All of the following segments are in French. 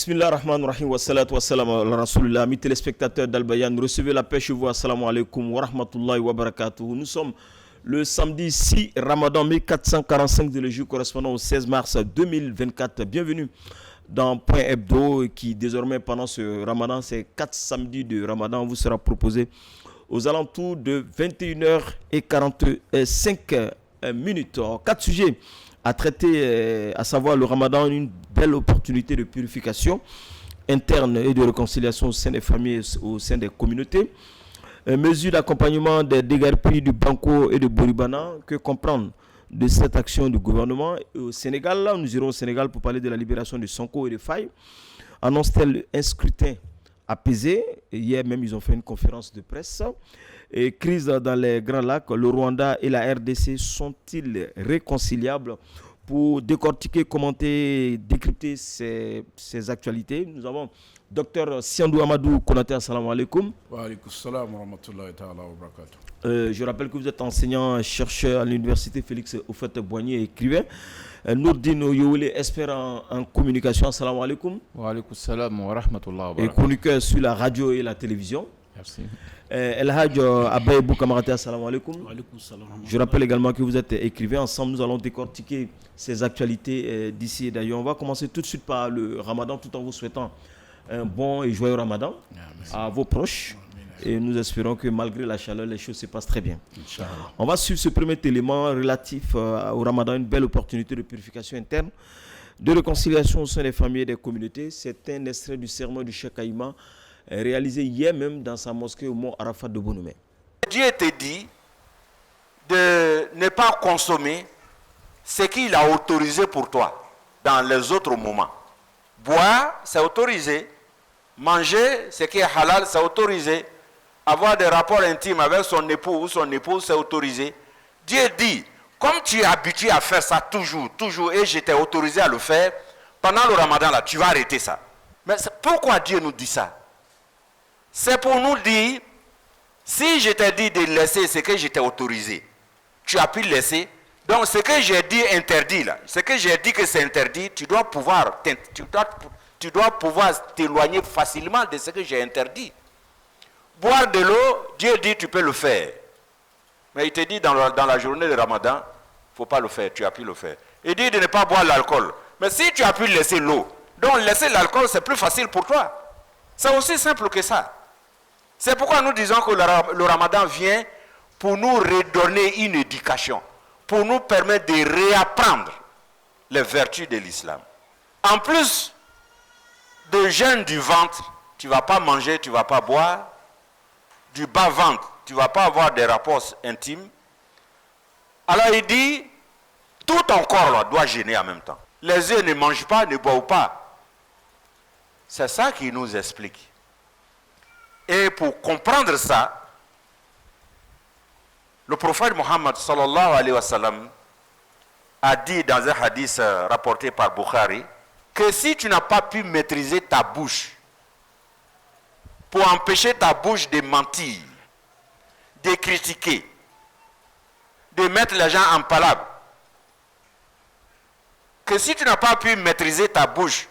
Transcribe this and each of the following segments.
Bismillah ar-Rahman ar-Rahim wa salatu wa salam ala Rasulullah. Amis téléspectateurs d'Al-Bayan, recevez la paix chez vous. Assalamu alaikum wa rahmatullahi wa barakatuh. Nous sommes le samedi 6 Ramadan 1445 de l'Égypte correspondant au 16 mars 2024. Bienvenue dans Point Hebdo qui désormais pendant ce Ramadan, ces 4 samedis de Ramadan, vous sera proposé aux alentours de 21h45 minutes. 4 sujets à traiter, à savoir le Ramadan, une belle opportunité de purification interne et de réconciliation au sein des familles et au sein des communautés. Mesures d'accompagnement des déguerpis du Banco et de Boribana, que comprendre de cette action du gouvernement. Et au Sénégal, là, nous irons au Sénégal pour parler de la libération de Sonko et de Faye. Annonce-t-elle un scrutin apaisé? Hier même, ils ont fait une conférence de presse. Et crise dans les Grands Lacs, le Rwanda et la RDC sont-ils réconciliables? Pour décortiquer, commenter, décrypter ces actualités, nous avons Dr Siandou Amadou Konaté, assalamu alaikum. Wa alaikum salam wa rahmatullahi ta'ala wa barakatuh. Je rappelle que vous êtes enseignant, chercheur à l'université Félix Houphouët-Boigny et écrivain. Nourdine Oyoule, expert en communication, assalamu alaikum. Wa alaikum salam wa rahmatullahi wa barakatuh. Et chroniqueur sur la radio et la télévision. Merci. El Hadj Abaye Boukamarate, assalamu alaikum. Je rappelle également que vous êtes écrivain. Ensemble, nous allons décortiquer ces actualités d'ici et d'ailleurs. On va commencer tout de suite par le Ramadan, tout en vous souhaitant un bon et joyeux Ramadan à vos proches. Et nous espérons que malgré la chaleur, les choses se passent très bien. On va suivre ce premier élément relatif au Ramadan, une belle opportunité de purification interne, de réconciliation au sein des familles et des communautés. C'est un extrait du sermon du Cheikh Aïma, réalisé hier même dans sa mosquée au mont Arafat de Bonoumé. Dieu te dit de ne pas consommer ce qu'il a autorisé pour toi dans les autres moments. Boire, c'est autorisé. Manger, ce qui est halal, c'est autorisé. Avoir des rapports intimes avec son époux ou son épouse, c'est autorisé. Dieu dit, comme tu es habitué à faire ça toujours, et je t'ai autorisé à le faire, pendant le Ramadan, là, tu vas arrêter ça. Mais pourquoi Dieu nous dit ça? C'est pour nous dire, si je t'ai dit de laisser ce que je t'ai autorisé, tu as pu laisser. Donc ce que j'ai dit interdit là, ce que j'ai dit que c'est interdit, tu dois pouvoir t'éloigner facilement de ce que j'ai interdit. Boire de l'eau, Dieu dit tu peux le faire. Mais il te dit dans la journée de Ramadan, il ne faut pas le faire, tu as pu le faire. Il dit de ne pas boire l'alcool. Mais si tu as pu laisser l'eau, donc laisser l'alcool c'est plus facile pour toi. C'est aussi simple que ça. C'est pourquoi nous disons que le Ramadan vient pour nous redonner une éducation, pour nous permettre de réapprendre les vertus de l'islam. En plus de jeûne du ventre, tu ne vas pas manger, tu ne vas pas boire. Du bas-ventre, tu ne vas pas avoir des rapports intimes. Alors il dit, tout ton corps là, doit jeûner en même temps. Les yeux ne mangent pas, ne boivent pas. C'est ça qu'il nous explique. Et pour comprendre ça, le prophète Mohammed sallallahu alayhi wa sallam a dit dans un hadith rapporté par Bukhari que si tu n'as pas pu maîtriser ta bouche pour empêcher ta bouche de mentir, de critiquer, de mettre les gens en palabre, que si tu n'as pas pu maîtriser ta bouche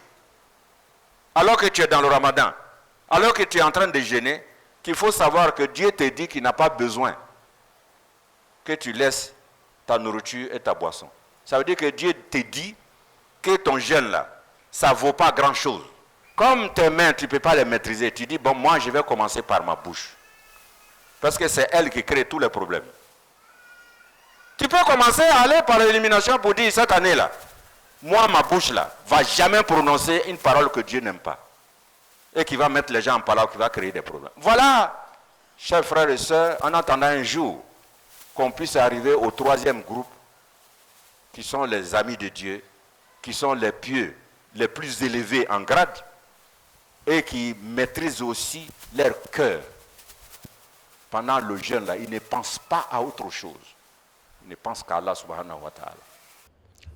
alors que tu es dans le Ramadan, alors que tu es en train de jeûner, qu'il faut savoir que Dieu te dit qu'il n'a pas besoin que tu laisses ta nourriture et ta boisson. Ça veut dire que Dieu te dit que ton jeûne là, ça ne vaut pas grand chose. Comme tes mains, tu ne peux pas les maîtriser, tu dis, bon, moi je vais commencer par ma bouche. Parce que c'est elle qui crée tous les problèmes. Tu peux commencer à aller par l'élimination pour dire, cette année là, moi ma bouche là, va jamais prononcer une parole que Dieu n'aime pas. Et qui va mettre les gens en palabre, qui va créer des problèmes. Voilà, chers frères et sœurs, en attendant un jour qu'on puisse arriver au 3e groupe, qui sont les amis de Dieu, qui sont les pieux, les plus élevés en grade, et qui maîtrisent aussi leur cœur. Pendant le jeûne, là, ils ne pensent pas à autre chose. Ils ne pensent qu'à Allah subhanahu wa ta'ala.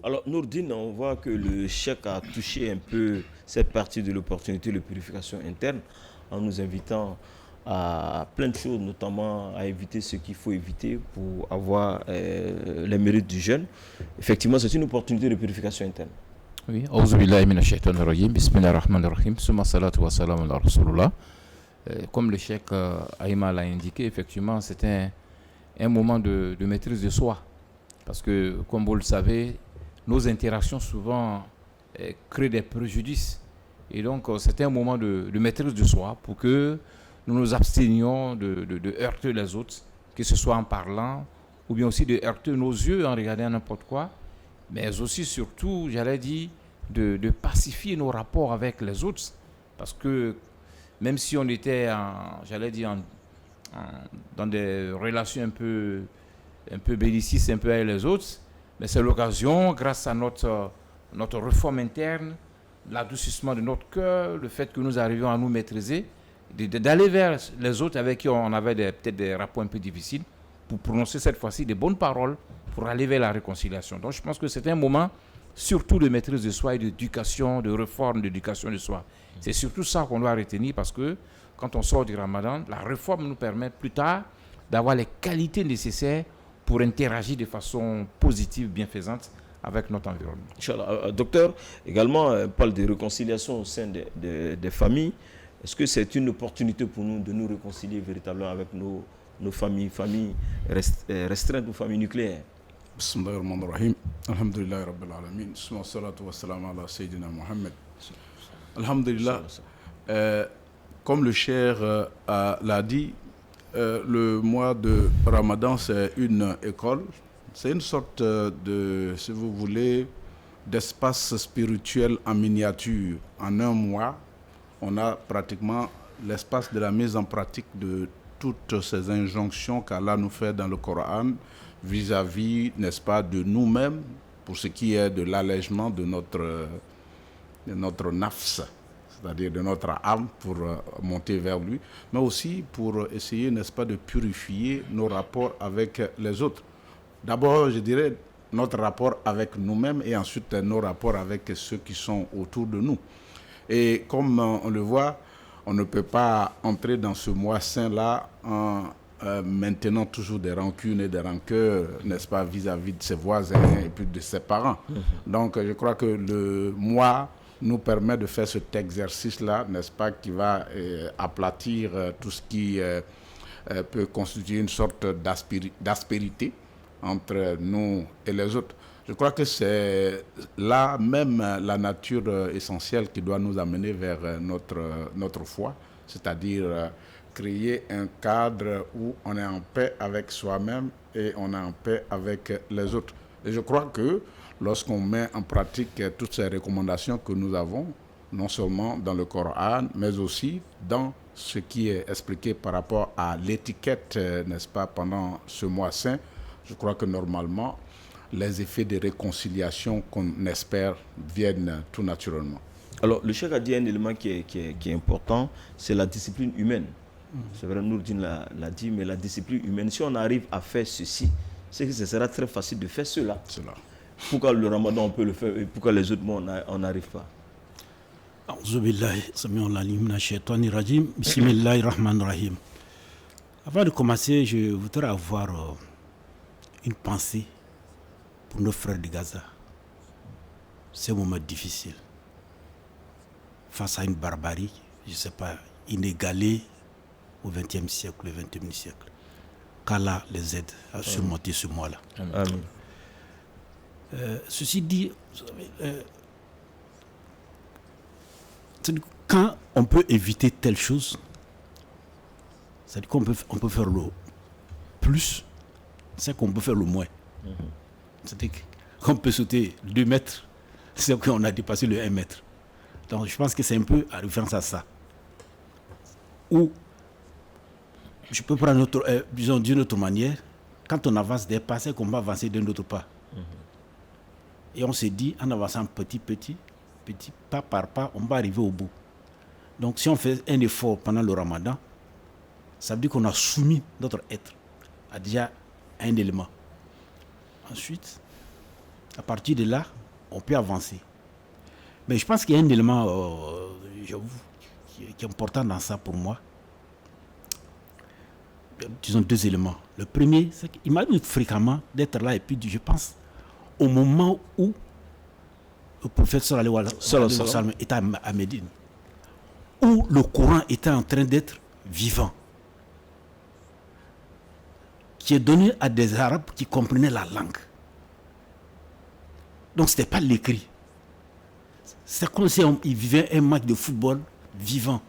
Alors, Nourdine, on voit que le cheikh a touché un peu cette partie de l'opportunité de purification interne en nous invitant à plein de choses, notamment à éviter ce qu'il faut éviter pour avoir les mérites du jeûne. Effectivement, c'est une opportunité de purification interne. Oui, Auzubillahi minash shaitanir rajim, bismillahir rahmanir rahim, summa salatu wa salam ala rasulullah. Comme le cheikh Aïma l'a indiqué, effectivement, c'était un moment de maîtrise de soi. Parce que, comme vous le savez, nos interactions souvent créent des préjudices. Et donc, c'était un moment de maîtrise de soi pour que nous nous abstenions de heurter les autres, que ce soit en parlant ou bien aussi de heurter nos yeux en regardant n'importe quoi, mais aussi, surtout, j'allais dire, de pacifier nos rapports avec les autres. Parce que même si on était, dans des relations un peu bellicistes un peu avec les autres, mais c'est l'occasion, grâce à notre réforme interne, l'adoucissement de notre cœur, le fait que nous arrivions à nous maîtriser, d'aller vers les autres avec qui on avait peut-être des rapports un peu difficiles, pour prononcer cette fois-ci des bonnes paroles, pour aller vers la réconciliation. Donc je pense que c'est un moment surtout de maîtrise de soi et d'éducation, de réforme d'éducation de soi. C'est surtout ça qu'on doit retenir, parce que quand on sort du Ramadan, la réforme nous permet plus tard d'avoir les qualités nécessaires pour interagir de façon positive, bienfaisante avec notre environnement. Inch'Allah. Docteur, également, on parle de réconciliation au sein des familles. Est-ce que c'est une opportunité pour nous de nous réconcilier véritablement avec nos familles restreintes ou familles nucléaires? Bismillahirrahmanirrahim. Alhamdulillah Rabbil Alamin. Summa salatu wa salam ala Sayyidina Muhammad. Alhamdulillah. Comme le cher l'a dit, le mois de Ramadan, c'est une école. C'est une sorte de, si vous voulez, d'espace spirituel en miniature. En un mois, on a pratiquement l'espace de la mise en pratique de toutes ces injonctions qu'Allah nous fait dans le Coran vis-à-vis, n'est-ce pas, de nous-mêmes, pour ce qui est de l'allègement de notre nafs, c'est-à-dire de notre âme pour monter vers lui, mais aussi pour essayer, n'est-ce pas, de purifier nos rapports avec les autres. D'abord, je dirais, notre rapport avec nous-mêmes et ensuite nos rapports avec ceux qui sont autour de nous. Et comme on le voit, on ne peut pas entrer dans ce mois saint-là en maintenant toujours des rancunes et des rancœurs, n'est-ce pas, vis-à-vis de ses voisins et puis de ses parents. Donc, je crois que le mois nous permet de faire cet exercice-là, n'est-ce pas, qui va aplatir tout ce qui peut constituer une sorte d'aspérité entre nous et les autres. Je crois que c'est là même la nature essentielle qui doit nous amener vers notre foi, c'est-à-dire créer un cadre où on est en paix avec soi-même et on est en paix avec les autres. Et je crois que lorsqu'on met en pratique toutes ces recommandations que nous avons, non seulement dans le Coran, mais aussi dans ce qui est expliqué par rapport à l'étiquette, n'est-ce pas, pendant ce mois saint, je crois que normalement, les effets de réconciliation qu'on espère viennent tout naturellement. Alors, le cheikh a dit un élément qui est important, c'est la discipline humaine. C'est vrai, Nourdine l'a dit, mais la discipline humaine, si on arrive à faire ceci, c'est que ce sera très facile de faire cela. Pourquoi le Ramadan on peut le faire et pourquoi les autres mois on n'arrive pas? Bismillahirrahmanirrahim. Avant de commencer, je voudrais avoir une pensée pour nos frères de Gaza. C'est un moment difficile. Face à une barbarie, je ne sais pas, inégalée au XXe siècle, le XXIe siècle. Qu'Allah les aide à surmonter ce mois-là. Amen. Ceci dit, quand on peut éviter telle chose, c'est-à-dire qu'on peut faire le plus, c'est qu'on peut faire le moins. C'est-à-dire qu'on peut sauter 2 mètres, c'est qu'on a dépassé le 1 mètre. Donc je pense que c'est un peu à référence à ça. Ou je peux prendre disons d'une autre manière, quand on avance des pas, c'est qu'on va avancer d'un autre pas. Et on se dit, en avançant petit, pas par pas, on va arriver au bout. Donc si on fait un effort pendant le Ramadan, ça veut dire qu'on a soumis notre être à déjà un élément. Ensuite, à partir de là, on peut avancer. Mais je pense qu'il y a un élément, j'avoue, qui est important dans ça pour moi. Disons 2 éléments. Le premier, c'est qu'il m'arrive fréquemment d'être là et puis je pense au moment où le prophète sallallahu alayhi wa sallam était à Médine, où le Coran était en train d'être vivant, qui est donné à des Arabes qui comprenaient la langue. Donc ce n'était pas l'écrit. C'est comme si ils vivaient un match de football vivant.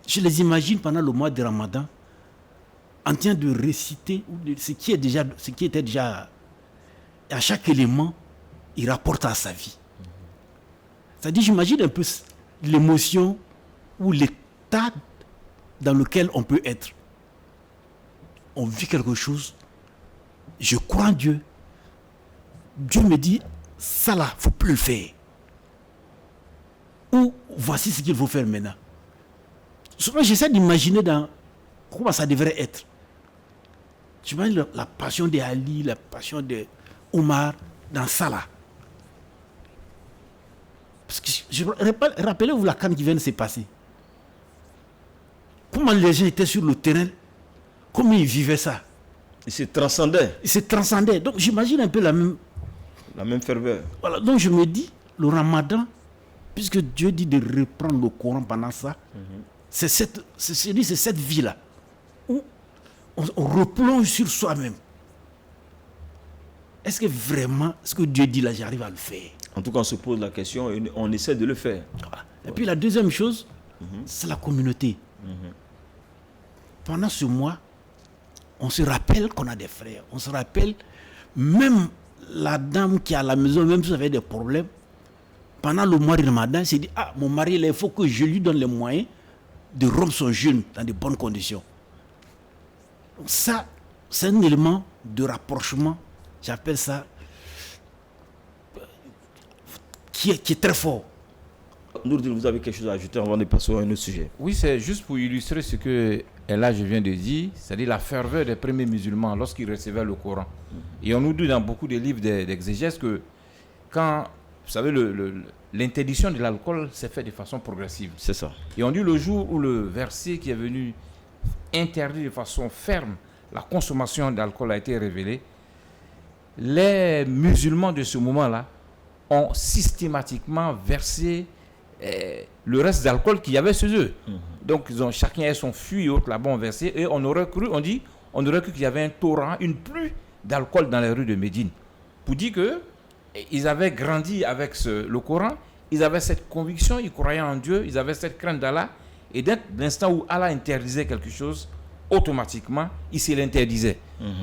Je les imagine pendant le mois de Ramadan en train de réciter ce qui était déjà à chaque élément, il rapporte à sa vie. C'est-à-dire, j'imagine un peu l'émotion ou l'état dans lequel on peut être. On vit quelque chose, je crois en Dieu. Dieu me dit, ça là, il ne faut plus le faire. Ou voici ce qu'il faut faire maintenant. Souvent, j'essaie d'imaginer comment ça devrait être. J'imagine la passion d'Ali, la passion de Omar dans ça là. Parce que rappelez-vous la canne qui vient de se passer. Comment les gens étaient sur le terrain, comment ils vivaient ça. Ils se transcendaient. Ils se transcendaient. Donc j'imagine un peu la même ferveur. Voilà, donc je me dis, le Ramadan, puisque Dieu dit de reprendre le Coran pendant ça, c'est cette vie-là où on replonge sur soi-même. Est-ce que vraiment, ce que Dieu dit là, j'arrive à le faire? En tout cas, on se pose la question et on essaie de le faire. Voilà. Et puis la deuxième chose, c'est la communauté. Pendant ce mois, on se rappelle qu'on a des frères. On se rappelle, même la dame qui est à la maison, même si elle avait des problèmes, pendant le mois de Ramadan, elle s'est dit, mon mari, il faut que je lui donne les moyens de rompre son jeûne dans de bonnes conditions. Donc ça, c'est un élément de rapprochement, j'appelle ça, qui est très fort. Nourdine, vous avez quelque chose à ajouter avant de passer à un autre sujet? Oui, c'est juste pour illustrer ce que là je viens de dire, c'est-à-dire la ferveur des premiers musulmans lorsqu'ils recevaient le Coran. Et on nous dit dans beaucoup de livres d'exégèse que quand, vous savez, l'interdiction de l'alcool s'est faite de façon progressive. C'est ça. Et on dit le jour où le verset qui est venu interdire de façon ferme la consommation d'alcool a été révélé, les musulmans de ce moment-là ont systématiquement versé le reste d'alcool qu'il y avait chez eux. Donc chacun a son fût et autres là-bas ont versé, et on aurait cru qu'il y avait un torrent, une pluie d'alcool dans les rues de Médine. Pour dire que ils avaient grandi avec le Coran, ils avaient cette conviction, ils croyaient en Dieu, ils avaient cette crainte d'Allah, et dès l'instant où Allah interdisait quelque chose, automatiquement, il se l'interdisait.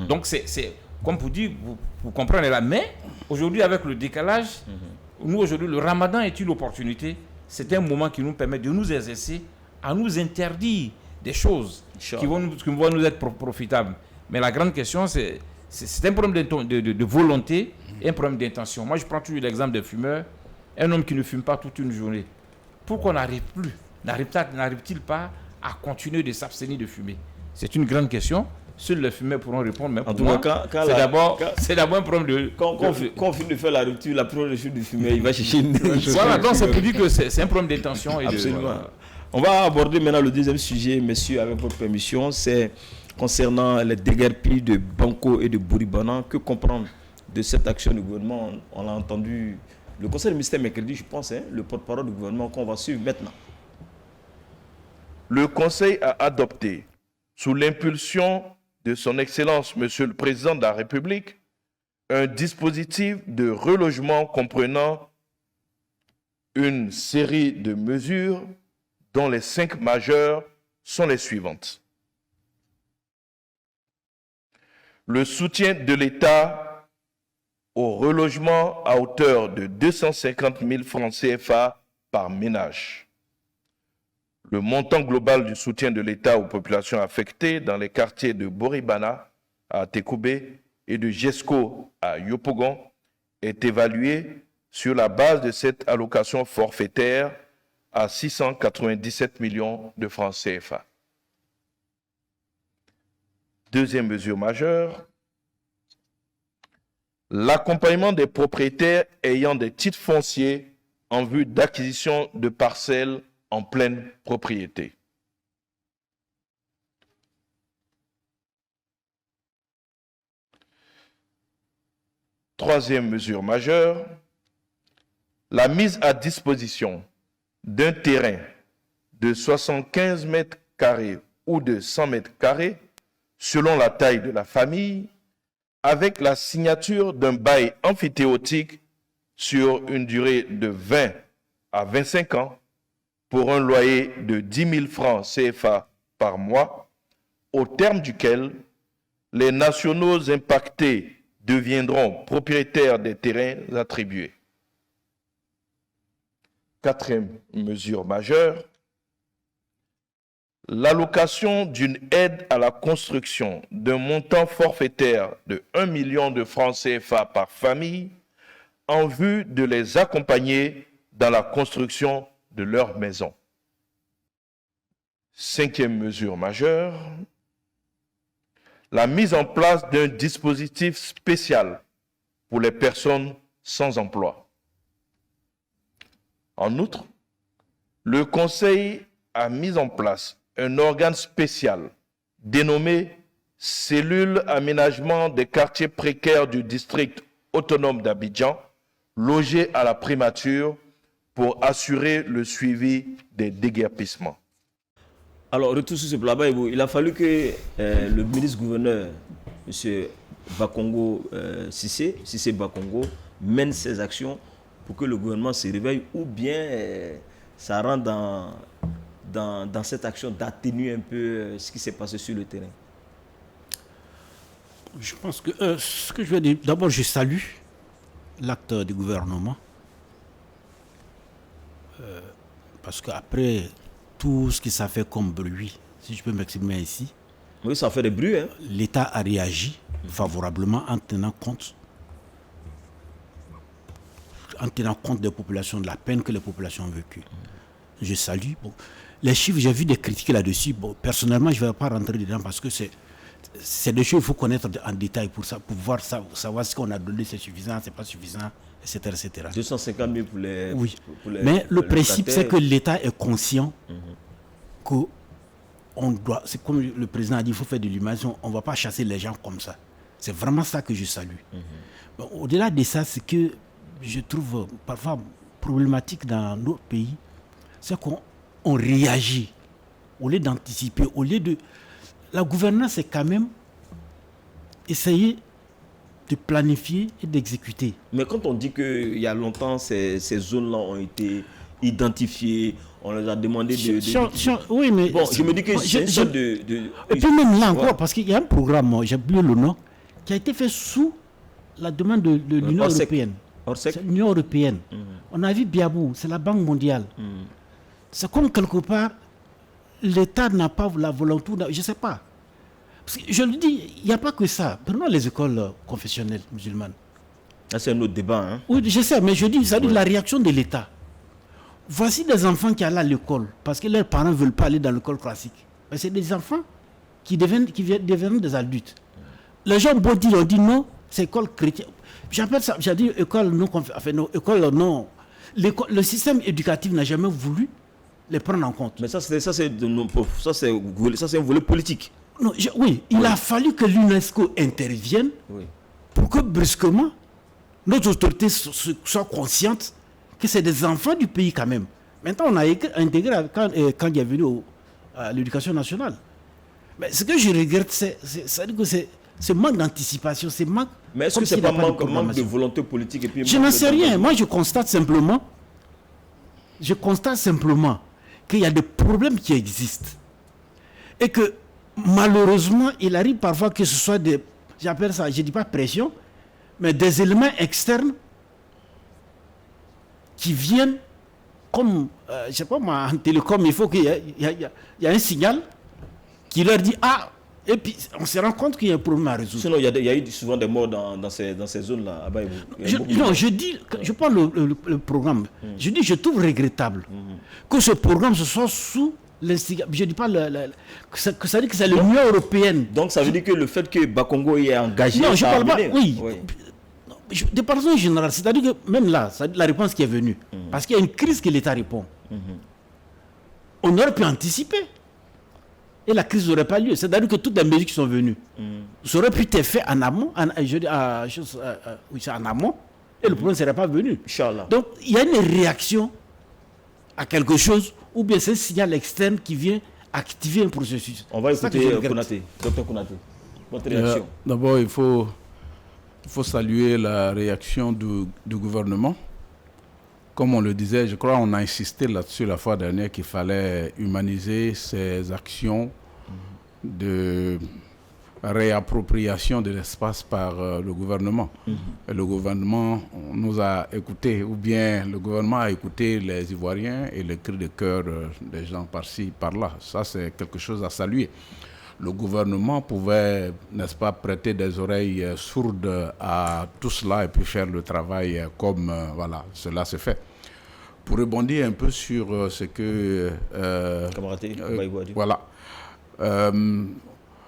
Donc c'est comme vous dites, vous comprenez là, mais aujourd'hui avec le décalage, nous aujourd'hui le Ramadan est une opportunité, c'est un moment qui nous permet de nous exercer à nous interdire des choses qui vont nous être profitables. Mais la grande question, c'est un problème de volonté et un problème d'intention. Moi, je prends toujours l'exemple des fumeurs. Un homme qui ne fume pas toute une journée, pourquoi n'arrive-t-il pas à continuer de s'abstenir de fumer? C'est une grande question. Seuls les fumeurs pourront répondre. Mais pour moi, c'est d'abord un problème de... Quand on finit de faire la rupture, la première chose de fumer, il va chercher une... Voilà, donc c'est pour dire que c'est un problème d'intention. Absolument. Voilà. On va aborder maintenant le deuxième sujet, messieurs, avec votre permission. C'est concernant les déguerpis de Banco et de Bouribana. Que comprendre de cette action du gouvernement? On l'a entendu, le conseil de ministère mercredi, je pense, le porte-parole du gouvernement qu'on va suivre maintenant. Le conseil a adopté, sous l'impulsion de son Excellence, Monsieur le Président de la République, un dispositif de relogement comprenant une série de mesures dont les 5 majeures sont les suivantes. Le soutien de l'État au relogement à hauteur de 250 000 francs CFA par ménage. Le montant global du soutien de l'État aux populations affectées dans les quartiers de Bouribana à Tekoubé et de Jesco à Yopougon est évalué sur la base de cette allocation forfaitaire à 697 millions de francs CFA. Deuxième mesure majeure, l'accompagnement des propriétaires ayant des titres fonciers en vue d'acquisition de parcelles en pleine propriété. Troisième mesure majeure, La mise à disposition d'un terrain de 75 mètres carrés ou de 100 mètres carrés, selon la taille de la famille, avec la signature d'un bail amphithéotique sur une durée de 20 à 25 ans pour un loyer de 10 000 francs CFA par mois, au terme duquel les nationaux impactés deviendront propriétaires des terrains attribués. Quatrième mesure majeure, l'allocation d'une aide à la construction d'un montant forfaitaire de 1 million de francs CFA par famille en vue de les accompagner dans la construction de leur maison. Cinquième mesure majeure, la mise en place d'un dispositif spécial pour les personnes sans emploi. En outre, le Conseil a mis en place un organe spécial dénommé Cellule Aménagement des quartiers précaires du district autonome d'Abidjan, logé à la primature pour assurer le suivi des déguerpissements. Alors, retour sur ce plan, il a fallu que le ministre-gouverneur, M. Bakongo Cissé Bakongo, mène ses actions pour que le gouvernement se réveille, ou bien ça rentre dans cette action d'atténuer un peu ce qui s'est passé sur le terrain. Je pense que ce que je veux dire, d'abord je salue l'acte du gouvernement, parce qu'après tout ce que ça fait comme bruit, si je peux m'exprimer ici, oui, ça fait des bruits, hein. L'État a réagi favorablement en tenant compte des populations, de la peine que les populations ont vécue. Je salue. Bon, les chiffres, j'ai vu des critiques là-dessus. Bon, personnellement, je ne vais pas rentrer dedans parce que c'est des choses qu'il faut connaître en détail pour pouvoir savoir ce qu'on a donné, c'est suffisant, c'est pas suffisant, etc. etc. 250 000 pour les... Oui. Pour les, mais le les principe, c'est que l'État est conscient que on doit, c'est comme le président a dit, il faut faire de l'humanisation, on ne va pas chasser les gens comme ça. C'est vraiment ça que je salue. Bon, au-delà de ça, ce que je trouve parfois problématique dans notre pays, c'est qu'on réagit au lieu d'anticiper, au lieu de... La gouvernance, c'est quand même essayer de planifier et d'exécuter. Mais quand on dit qu'il y a longtemps, ces zones-là ont été identifiées, on leur a demandé de... Oui, mais... Bon, je me dis que c'est une sorte de... Et puis même là encore, parce qu'il y a un programme, j'ai oublié le nom, qui a été fait sous la demande de l'Union européenne. C'est l'Union européenne. On a vu Biabou, c'est la Banque mondiale. C'est comme quelque part, l'État n'a pas la volonté, je ne sais pas. Parce que je le dis, il n'y a pas que ça. Prenons les écoles confessionnelles musulmanes. Là, c'est un autre débat. Hein? Oui, je sais, mais je dis, ça dit la réaction de l'État. Voici des enfants qui allent à l'école parce que leurs parents ne veulent pas aller dans l'école classique. Mais c'est des enfants qui deviennent des adultes. Les gens beau dire, on dit non, c'est école chrétienne. J'appelle ça, j'ai dit école non, enfin non, école non. Le système éducatif n'a jamais voulu les prendre en compte. Mais ça c'est un volet politique. Non, oui, il a fallu que l'UNESCO intervienne pour que brusquement notre autorité soit consciente que c'est des enfants du pays quand même. Maintenant, on a intégré quand il est venu à l'éducation nationale. Mais ce que je regrette, c'est manque d'anticipation, c'est manque... Mais est-ce que c'est pas manque de volonté politique et puis je n'en sais rien. Moi, je constate simplement qu'il y a des problèmes qui existent. Et que, malheureusement, il arrive parfois que ce soit des... J'appelle ça, je ne dis pas pression, mais des éléments externes qui viennent comme, je ne sais pas moi, en télécom, il faut qu'il y a un signal qui leur dit « Ah !» Et puis, on se rend compte qu'il y a un problème à résoudre. Sinon, il y a eu souvent des morts dans ces zones-là. Je dis, je prends le programme. Je dis, je trouve regrettable que ce programme se soit sous l'instigation. Je ne dis pas que ça dit que c'est l'Union européenne. Donc, ça veut dire que le fait que Bakongo est engagé... Non, je ne parle pas... Oui. De façon générale, c'est-à-dire que même là, la réponse qui est venue, parce qu'il y a une crise que l'État répond, on aurait pu anticiper. Et la crise n'aurait pas lieu. C'est-à-dire que toutes les mesures qui sont venues, ça aurait pu être fait en amont, en amont, et le problème ne serait pas venu. Inch'Allah. Donc, il y a une réaction à quelque chose, ou bien c'est un signal externe qui vient activer un processus. On va C'est ça que écouter je regrette. Konaté, Dr Konaté. Votre réaction. D'abord, il faut saluer la réaction du gouvernement. Comme on le disait, je crois qu'on a insisté là-dessus la fois dernière qu'il fallait humaniser ces actions de réappropriation de l'espace par le gouvernement. Et le gouvernement nous a écoutés, ou bien le gouvernement a écouté les Ivoiriens et les cris de cœur des gens par-ci, par-là. Ça, c'est quelque chose à saluer. Le gouvernement pouvait, n'est-ce pas, prêter des oreilles sourdes à tout cela et puis faire le travail comme voilà, cela se fait. Pour rebondir un peu sur ce que... voilà.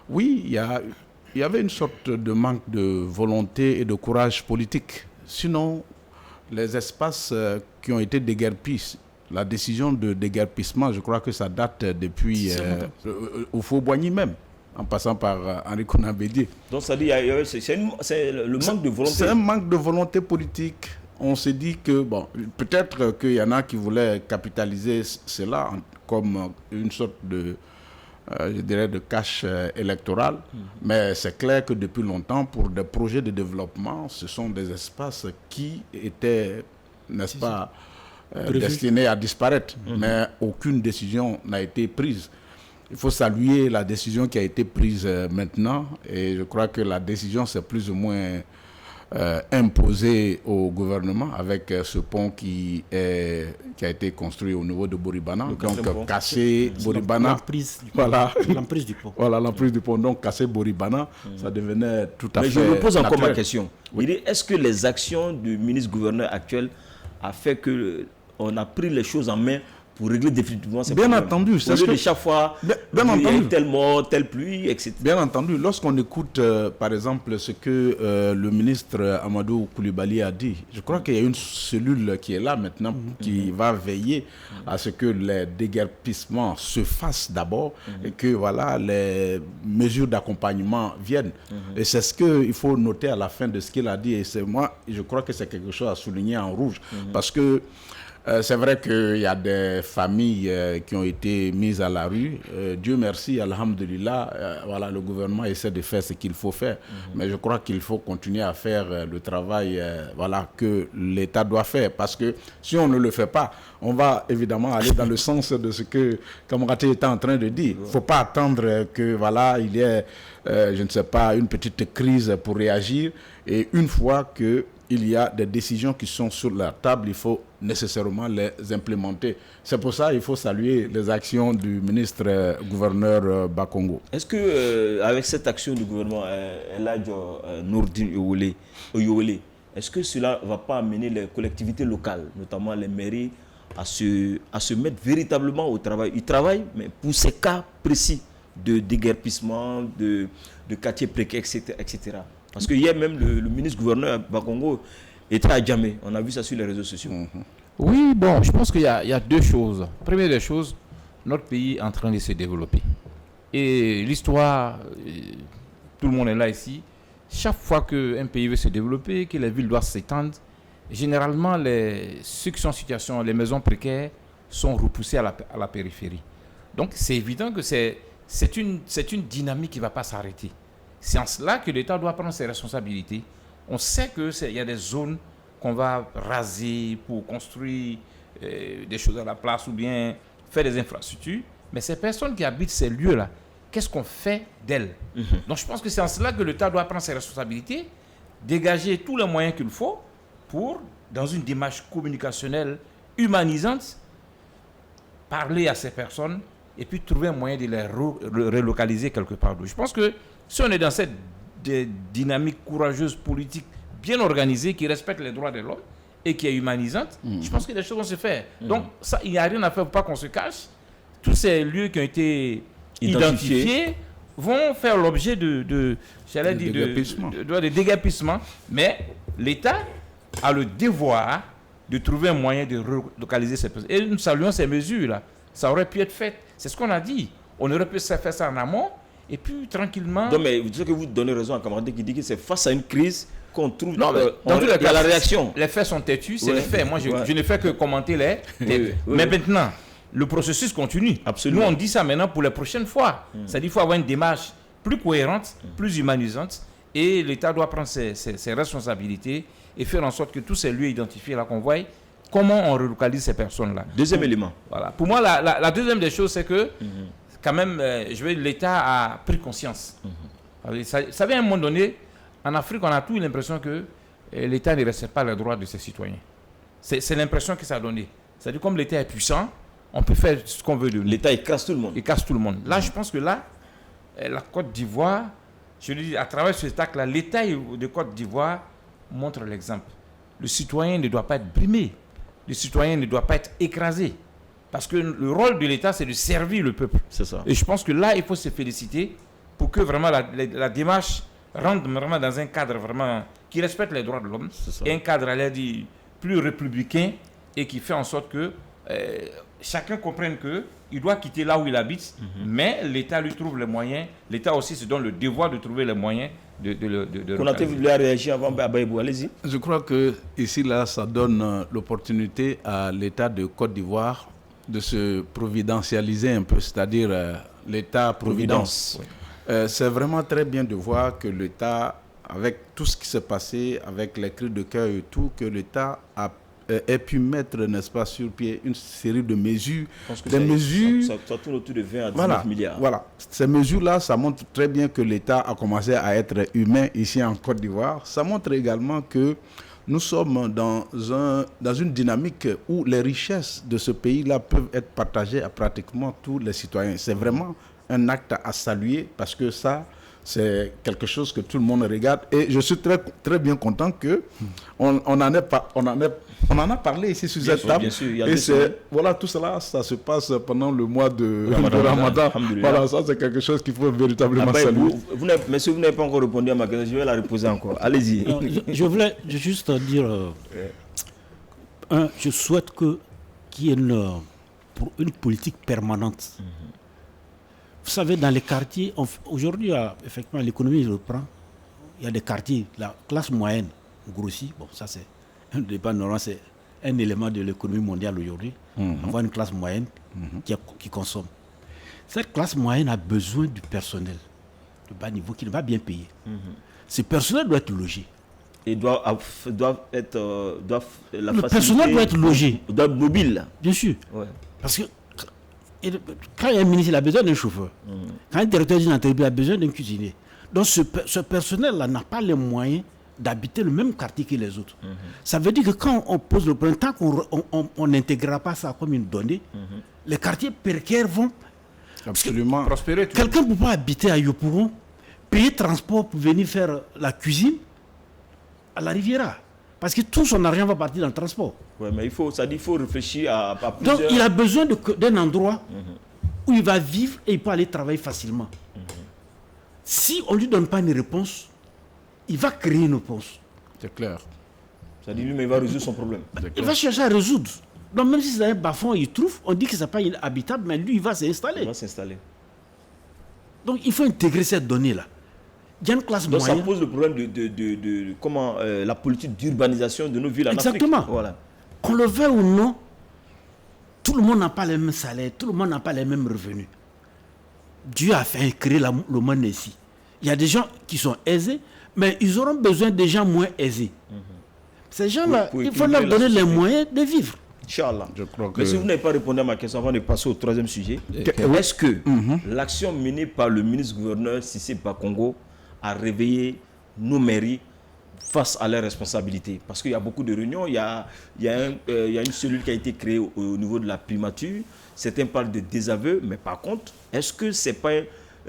Oui, il y avait une sorte de manque de volonté et de courage politique. Sinon, les espaces qui ont été déguerpis, la décision de déguerpissement, je crois que ça date depuis au Faux-Boigny même, en passant par Henri Konan Bédié. Donc ça dit, c'est le manque de volonté. C'est un manque de volonté politique. On s'est dit que, bon, peut-être qu'il y en a qui voulaient capitaliser cela comme une sorte de, je dirais, de cash électoral. Mais c'est clair que depuis longtemps, pour des projets de développement, ce sont des espaces qui étaient, n'est-ce pas, destinés à disparaître. Mais aucune décision n'a été prise. Il faut saluer la décision qui a été prise maintenant. Et je crois que la décision, c'est plus ou moins imposé au gouvernement avec ce pont qui a été construit au niveau de Boribana. Donc casser Boribana. L'emprise du pont. Voilà, l'emprise du pont. Donc casser Boribana, ça devenait tout à fait. Mais je me pose encore naturel. ma question. Oui. Est-ce que les actions du ministre-gouverneur actuel a fait qu'on a pris les choses en main pour régler définitivement ces problèmes? Bien entendu. C'est que chaque fois, il y a tel mort, telle pluie, etc. Bien entendu. Lorsqu'on écoute, par exemple, ce que le ministre Amadou Koulibaly a dit, je crois qu'il y a une cellule qui est là maintenant qui va veiller à ce que les déguerpissements se fassent d'abord et que voilà, les mesures d'accompagnement viennent. Et c'est ce qu'il faut noter à la fin de ce qu'il a dit. Et c'est moi, je crois que c'est quelque chose à souligner en rouge. Parce que c'est vrai qu'il y a des familles qui ont été mises à la rue. Dieu merci, alhamdulillah, voilà, le gouvernement essaie de faire ce qu'il faut faire. Mais je crois qu'il faut continuer à faire le travail voilà, que l'État doit faire. Parce que si on ne le fait pas, on va évidemment aller dans le sens de ce que Kamaraté était en train de dire. Il ne faut pas attendre que voilà, il y ait, je ne sais pas, une petite crise pour réagir. Et une fois que il y a des décisions qui sont sur la table, il faut nécessairement les implémenter. C'est pour ça qu'il faut saluer les actions du ministre-gouverneur Bakongo. Est-ce que avec cette action du gouvernement, Nourdine Oyole, est-ce que cela ne va pas amener les collectivités locales, notamment les mairies, à se mettre véritablement au travail? Ils travaillent, mais pour ces cas précis de déguerpissement, de quartiers précaires, etc. Parce que hier même, le ministre-gouverneur Bakongo était à Djamé. On a vu ça sur les réseaux sociaux. Oui, bon, je pense qu'il y a deux choses. Première des choses, notre pays est en train de se développer. Et l'histoire, tout le monde est là ici. Chaque fois qu'un pays veut se développer, que les villes doivent s'étendre, généralement, ceux qui sont en situation, les maisons précaires, sont repoussés à la périphérie. Donc, c'est évident que c'est une dynamique qui ne va pas s'arrêter. C'est en cela que l'État doit prendre ses responsabilités. On sait qu'il y a des zones qu'on va raser pour construire des choses à la place ou bien faire des infrastructures. Mais ces personnes qui habitent ces lieux-là, qu'est-ce qu'on fait d'elles? Donc je pense que c'est en cela que l'État doit prendre ses responsabilités, dégager tous les moyens qu'il faut pour, dans une démarche communicationnelle humanisante, parler à ces personnes et puis trouver un moyen de les relocaliser quelque part d'autre. Je pense que si on est dans cette dynamique courageuse, politique, bien organisée, qui respecte les droits de l'homme et qui est humanisante, je pense que les choses vont se faire. Donc, ça, il n'y a rien à faire pour pas qu'on se cache. Tous ces lieux qui ont été identifiés vont faire l'objet de déguerpissement. Mais l'État a le devoir de trouver un moyen de relocaliser ces personnes. Et nous saluons ces mesures-là. Ça aurait pu être fait. C'est ce qu'on a dit. On aurait pu faire ça en amont. Et puis, tranquillement... Non, mais vous dites que vous donnez raison à un camarade qui dit que c'est face à une crise qu'on trouve Non, mais dans tous les il y a cas, la réaction. Les faits sont têtus, c'est Ouais. les faits. Moi, je ne fais que commenter les. Oui, mais oui. maintenant, le processus continue. Absolument. Nous, on dit ça maintenant pour les prochaines fois. C'est-à-dire qu'il faut avoir une démarche plus cohérente, plus humanisante, et l'État doit prendre ses responsabilités et faire en sorte que tous ces lieux identifiés là qu'on voit, comment on relocalise ces personnes-là. Deuxième élément. Voilà. Pour moi, la deuxième des choses, c'est que quand même, l'État a pris conscience. Vous savez, à un moment donné, en Afrique, on a tous l'impression que l'État ne respecte pas les droits de ses citoyens. C'est l'impression que ça a donné. C'est-à-dire comme l'État est puissant, on peut faire ce qu'on veut de lui. L'État écrase tout le monde. Il casse tout le monde. Là, je pense que là, la Côte d'Ivoire, je le dis, à travers ce acte-là, l'État de Côte d'Ivoire montre l'exemple. Le citoyen ne doit pas être brimé. Le citoyen ne doit pas être écrasé. Parce que le rôle de l'État, c'est de servir le peuple. C'est ça. Et je pense que là, il faut se féliciter pour que vraiment la démarche rentre vraiment dans un cadre vraiment qui respecte les droits de l'homme. Et un cadre, elle a dit, plus républicain et qui fait en sorte que chacun comprenne qu'il doit quitter là où il habite, mais l'État lui trouve les moyens. L'État aussi se donne le devoir de trouver les moyens de Konaté voulait réagir avant Abaïbou. Allez-y. Je crois que ici, là, ça donne l'opportunité à l'État de Côte d'Ivoire de se providentialiser un peu, c'est-à-dire l'État-providence. C'est vraiment très bien de voir que l'État, avec tout ce qui s'est passé, avec les cris de cœur et tout, que l'État ait pu mettre, n'est-ce pas, sur pied une série de mesures. Des mesures... Ça tourne autour de 20 à 19 milliards. Voilà. Ces mesures-là, ça montre très bien que l'État a commencé à être humain ici en Côte d'Ivoire. Ça montre également que nous sommes dans une dynamique où les richesses de ce pays-là peuvent être partagées à pratiquement tous les citoyens. C'est vraiment un acte à saluer parce que ça, c'est quelque chose que tout le monde regarde. Et je suis très, très bien content qu'on en a parlé ici sur cette table. Bien sûr, il y a et voilà, tout cela, ça se passe pendant le mois de Ramadan. Voilà, ça c'est quelque chose qu'il faut véritablement saluer. Monsieur, vous n'avez pas encore répondu à ma question, je vais la reposer encore. Allez-y. Je voulais juste dire, je souhaite qu'il y ait une politique permanente. Vous savez, dans les quartiers, aujourd'hui, effectivement, l'économie reprend. Il y a des quartiers, la classe moyenne grossit. Bon, ça c'est un débat normal, c'est un élément de l'économie mondiale aujourd'hui. Avoir une classe moyenne qui consomme. Cette classe moyenne a besoin du personnel de bas niveau qui va bien payer. Ce personnel doit être logé. Et le personnel doit être logé. Doit être mobile. Bien sûr. Ouais. Parce que quand il y a un ministre, il a besoin d'un chauffeur. Quand un directeur d'une entreprise, il a besoin d'un cuisinier. Donc ce personnel-là n'a pas les moyens d'habiter le même quartier que les autres. Ça veut dire que quand on pose le problème, tant qu'on n'intégrera pas ça comme une donnée, les quartiers précaires vont absolument prospérer. Quelqu'un ne peut pas habiter à Yopougon, payer transport pour venir faire la cuisine à la Riviera. Parce que tout son argent va partir dans le transport. Oui, mais il faut réfléchir à plusieurs... Donc il a besoin d'un endroit où il va vivre et il peut aller travailler facilement. Si on ne lui donne pas une réponse, il va créer une réponse. C'est clair. Ça dit lui, mais il va résoudre son problème. Il va chercher à résoudre. Donc même si c'est un bas-fond, il trouve, on dit que ce n'est pas inhabitable, mais lui, il va s'installer. Il va s'installer. Donc il faut intégrer cette donnée-là. Il y a une classe donc moyenne. Ça pose le problème de comment la politique d'urbanisation de nos villes en Exactement. Afrique. Voilà. Qu'on le veuille ou non, tout le monde n'a pas les mêmes salaires, tout le monde n'a pas les mêmes revenus. Dieu a fait créer le monde ici. Il y a des gens qui sont aisés, mais ils auront besoin des gens moins aisés. Ces gens-là, il faut leur donner les moyens de vivre. Inch'Allah. Je crois que... Mais si vous n'avez pas répondu à ma question avant de passer au troisième sujet, est-ce que l'action menée par le ministre-gouverneur Cissé Bakongo a réveillé nos mairies face à leurs responsabilités? Parce qu'il y a beaucoup de réunions, il y a une cellule qui a été créée au niveau de la primature. Certains parlent de désaveu, mais par contre, est-ce que c'est pas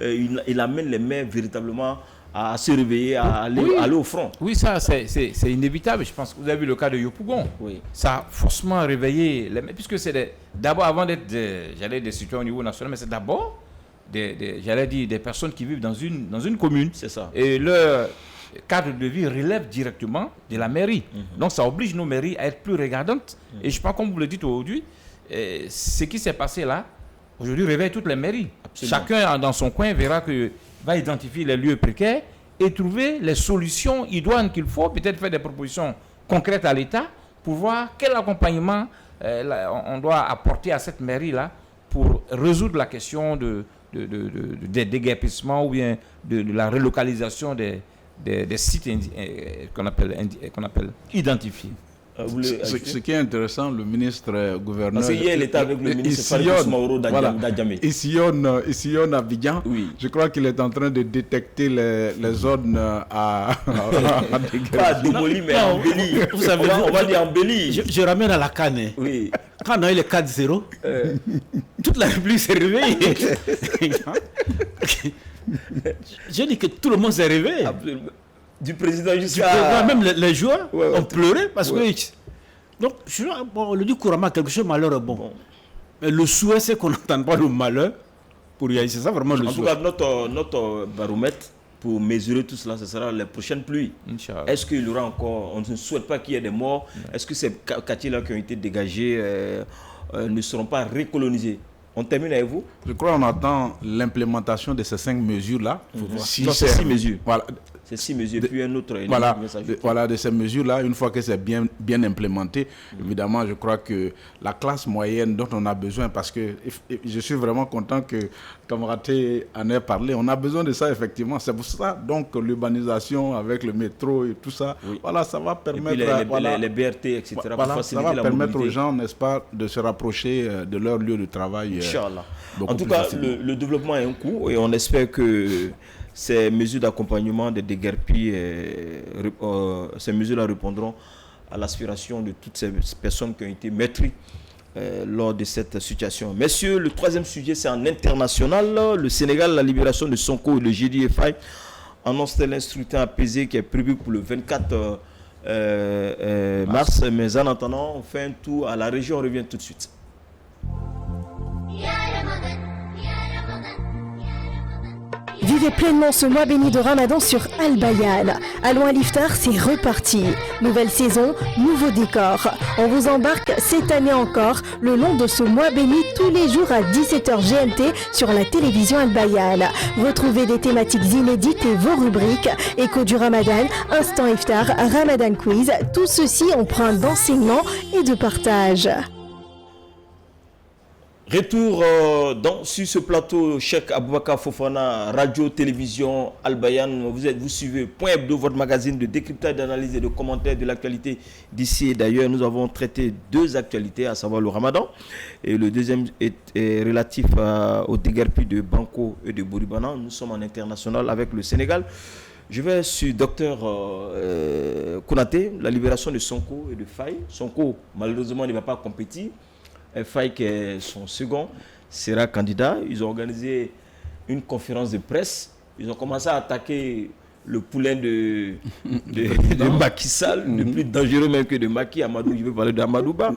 il amène les maires véritablement à se réveiller, à aller au front? Oui, ça c'est inévitable. Je pense que vous avez vu le cas de Yopougon. Oui. Ça a forcément réveillé les maires, puisque c'est d'abord, avant d'être des citoyens au niveau national, mais c'est d'abord des personnes qui vivent dans une commune. C'est ça. Et leur cadre de vie relève directement de la mairie. Donc ça oblige nos mairies à être plus regardantes. Et je pense, comme vous le dites aujourd'hui, ce qui s'est passé là, aujourd'hui réveille toutes les mairies. Absolument. Chacun dans son coin va identifier les lieux précaires et trouver les solutions idoines qu'il faut, peut-être faire des propositions concrètes à l'État pour voir quel accompagnement on doit apporter à cette mairie-là pour résoudre la question des déguerpissements ou bien de la relocalisation des sites qu'on appelle identifiés. Ce qui est intéressant, le ministre gouverneur... Parce qu'hier, il était avec le ministre Farid Mauro d'Adjamé. Il sillonne Abidjan. Oui. Je crois qu'il est en train de détecter les zones à pas démolir, mais embellir. Vous savez, on va dire embellir. Je ramène à la Cannes. Oui. Quand on a eu le 4-0, toute la République s'est réveillée. Je dis que tout le monde s'est réveillé. Absolument. Du président jusqu'à... Même les joueurs ont pleuré parce que... Donc, on le dit couramment, quelque chose de malheur est bon. Mais le souhait, c'est qu'on n'entende pas le malheur pour y aller. C'est ça vraiment le souhait. En tout cas, notre baromètre pour mesurer tout cela, ce sera les prochaines pluies. Est-ce qu'il y aura encore... On ne souhaite pas qu'il y ait des morts. Est-ce que ces quartiers-là qui ont été dégagés ne seront pas recolonisés? On termine avec vous. Je crois qu'on attend l'implémentation de ces 5 mesures-là. Si c'est 6 mesures. Voilà. C'est 6 mesures, puis un autre. Voilà, de ces mesures-là, une fois que c'est bien implémenté, évidemment, je crois que la classe moyenne dont on a besoin, parce que je suis vraiment content que Kamaraté en ait parlé, on a besoin de ça, effectivement. C'est pour ça, donc, l'urbanisation avec le métro et tout ça, voilà, ça va permettre... Et puis les BRT, etc. Voilà, ça va permettre aux gens, n'est-ce pas, de se rapprocher de leur lieu de travail. Inch'Allah. En tout cas, le développement a un coût et on espère que ces mesures d'accompagnement des déguerpis, ces mesures-là répondront à l'aspiration de toutes ces personnes qui ont été meurtries lors de cette situation. Messieurs, le troisième sujet, c'est en international. Le Sénégal, la libération de Sonko et le GDFI annonce l'instructeur apaisé qui est prévu pour le 24 mars. Mais en attendant, on fait un tour à la région. On revient tout de suite. Vivez pleinement ce mois béni de Ramadan sur Al-Bayan. Allons à l'Iftar, c'est reparti. Nouvelle saison, nouveau décor. On vous embarque cette année encore le long de ce mois béni tous les jours à 17h GMT sur la télévision Al-Bayan. Retrouvez des thématiques inédites et vos rubriques. Écho du Ramadan, Instant Iftar, Ramadan Quiz. Tout ceci empreint d'enseignement et de partage. Retour sur ce plateau, Cheikh Aboubakar Fofana, radio, télévision, Al-Bayan. Vous suivez Point Hebdo, votre magazine de décryptage, d'analyse et de commentaires de l'actualité d'ici et d'ailleurs. Nous avons traité 2 actualités, à savoir le Ramadan. Et le deuxième est relatif au déguerpi de Banco et de Bouribana. Nous sommes en international avec le Sénégal. Je vais sur Dr Konaté, la libération de Sonko et de Faye. Sonko, malheureusement, ne va pas compétir. Faye, qui est son second, sera candidat. Ils ont organisé une conférence de presse. Ils ont commencé à attaquer le poulain de Macky Sall, le plus dangereux même que de Macky. Amadou, je veux parler d'Amadouba.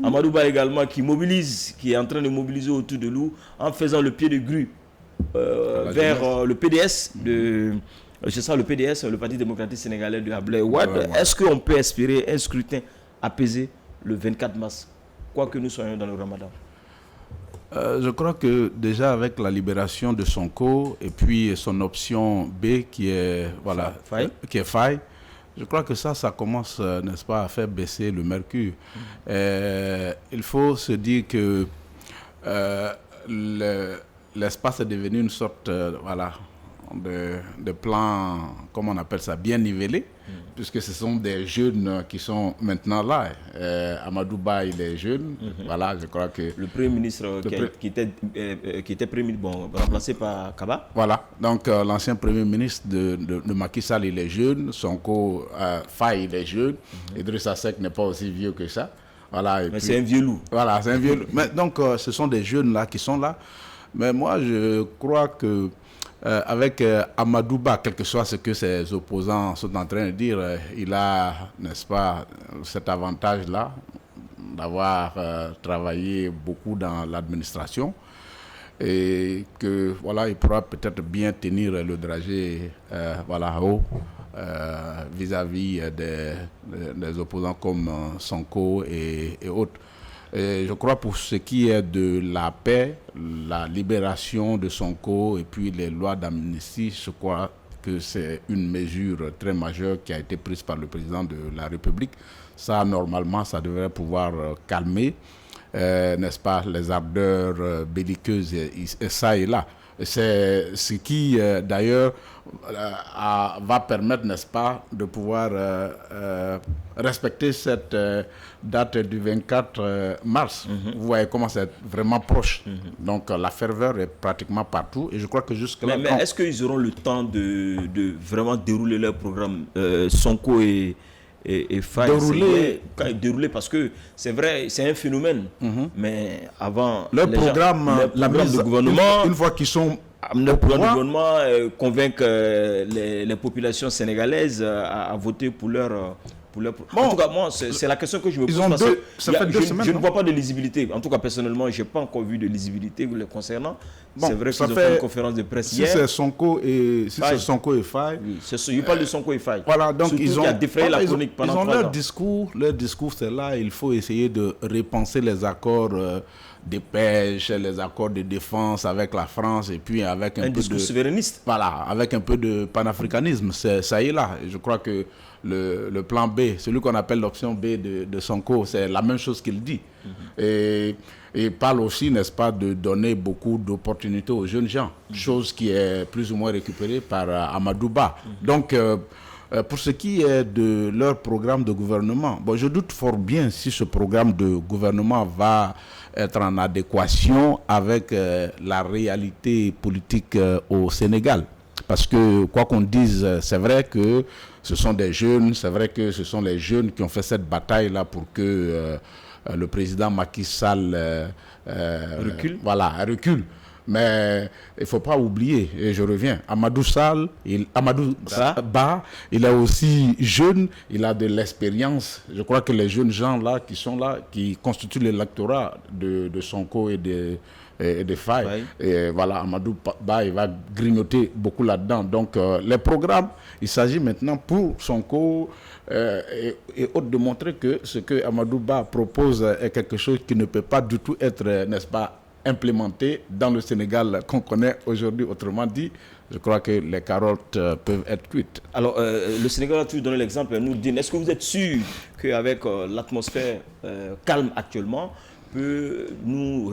Amadouba également qui est en train de mobiliser autour de nous en faisant le pied de grue vers le PDS c'est ça, le PDS, le Parti démocratique sénégalais de Ablaye Wade. Est-ce qu'on peut espérer un scrutin apaisé le 24 mars, quoi que nous soyons dans le Ramadan? Je crois que déjà avec la libération de Sonko et puis son option B qui est Faye, je crois que ça commence, n'est-ce pas, à faire baisser le mercure. Il faut se dire que l'espace est devenu une sorte de plan, comment on appelle ça, bien nivelé, puisque ce sont des jeunes qui sont maintenant là. Amadouba, il est jeune. Voilà, je crois que... Le Premier ministre qui était remplacé par Kaba. Voilà, donc l'ancien Premier ministre de Macky Sall, il est jeune. Sonko, Faye, il est jeune. Idrissa Seck n'est pas aussi vieux que ça. Voilà, mais c'est un vieux loup. Voilà, c'est un vieux loup. Mais donc, ce sont des jeunes là qui sont là. Mais moi, je crois que avec Amadouba, quel que soit ce que ses opposants sont en train de dire, il a, n'est-ce pas, cet avantage-là d'avoir travaillé beaucoup dans l'administration et que voilà, il pourra peut-être bien tenir le dragé haut vis-à-vis des opposants comme Sonko et autres. Et je crois pour ce qui est de la paix, la libération de Sonko et puis les lois d'amnistie, je crois que c'est une mesure très majeure qui a été prise par le président de la République. Ça, normalement, ça devrait pouvoir calmer, n'est-ce pas, les ardeurs belliqueuses et ça et là. C'est ce qui, d'ailleurs, va permettre, n'est-ce pas, de pouvoir respecter cette date du 24 mars. Vous voyez comment c'est vraiment proche. Donc, la ferveur est pratiquement partout. Et je crois que jusque-là... Mais est-ce qu'ils auront le temps de vraiment dérouler leur programme Sonko et Faye? Dérouler parce que c'est vrai, c'est un phénomène. Mais avant... Leur programme, la mise du gouvernement... Une fois qu'ils sont... Le gouvernement convainc les populations sénégalaises à voter pour leur... Bon, en tout cas, moi, c'est la question que je me pose parce que je ne vois pas de lisibilité. En tout cas, personnellement, je n'ai pas encore vu de lisibilité le concernant. C'est vrai qu'ils ont fait une conférence de presse hier. Si c'est Sonko et Faye... Oui, je parle de Sonko et Faye. Voilà, donc ils ont défrayé la chronique pendant 3 ans. Leur discours, c'est là, il faut essayer de repenser les accords de pêche, les accords de défense avec la France et puis avec un peu discours souverainiste. Voilà, avec un peu de panafricanisme. Ça y est là. Je crois que le plan B, celui qu'on appelle l'option B de Sonko, c'est la même chose qu'il dit. Et il parle aussi, n'est-ce pas, de donner beaucoup d'opportunités aux jeunes gens, chose qui est plus ou moins récupérée par Amadou Ba. Donc, pour ce qui est de leur programme de gouvernement, bon, je doute fort bien si ce programme de gouvernement va être en adéquation avec la réalité politique au Sénégal. Parce que, quoi qu'on dise, c'est vrai que ce sont des jeunes, c'est vrai que ce sont les jeunes qui ont fait cette bataille-là pour que le président Macky Sall recule. Mais il ne faut pas oublier, et je reviens, Amadou Ba, il est aussi jeune, il a de l'expérience. Je crois que les jeunes gens là qui sont là, qui constituent l'électorat de Sonko et de Faye, et voilà, Amadou Ba, il va grignoter beaucoup là-dedans. Donc les programmes, il s'agit maintenant pour Sonko et autres de montrer que ce que Amadou Ba propose est quelque chose qui ne peut pas du tout être, n'est-ce pas, implémenté dans le Sénégal qu'on connaît aujourd'hui. Autrement dit, je crois que les carottes peuvent être cuites. Alors, le Sénégal a toujours donné l'exemple. Nous dit, est-ce que vous êtes sûr qu'avec l'atmosphère calme actuellement, peut nous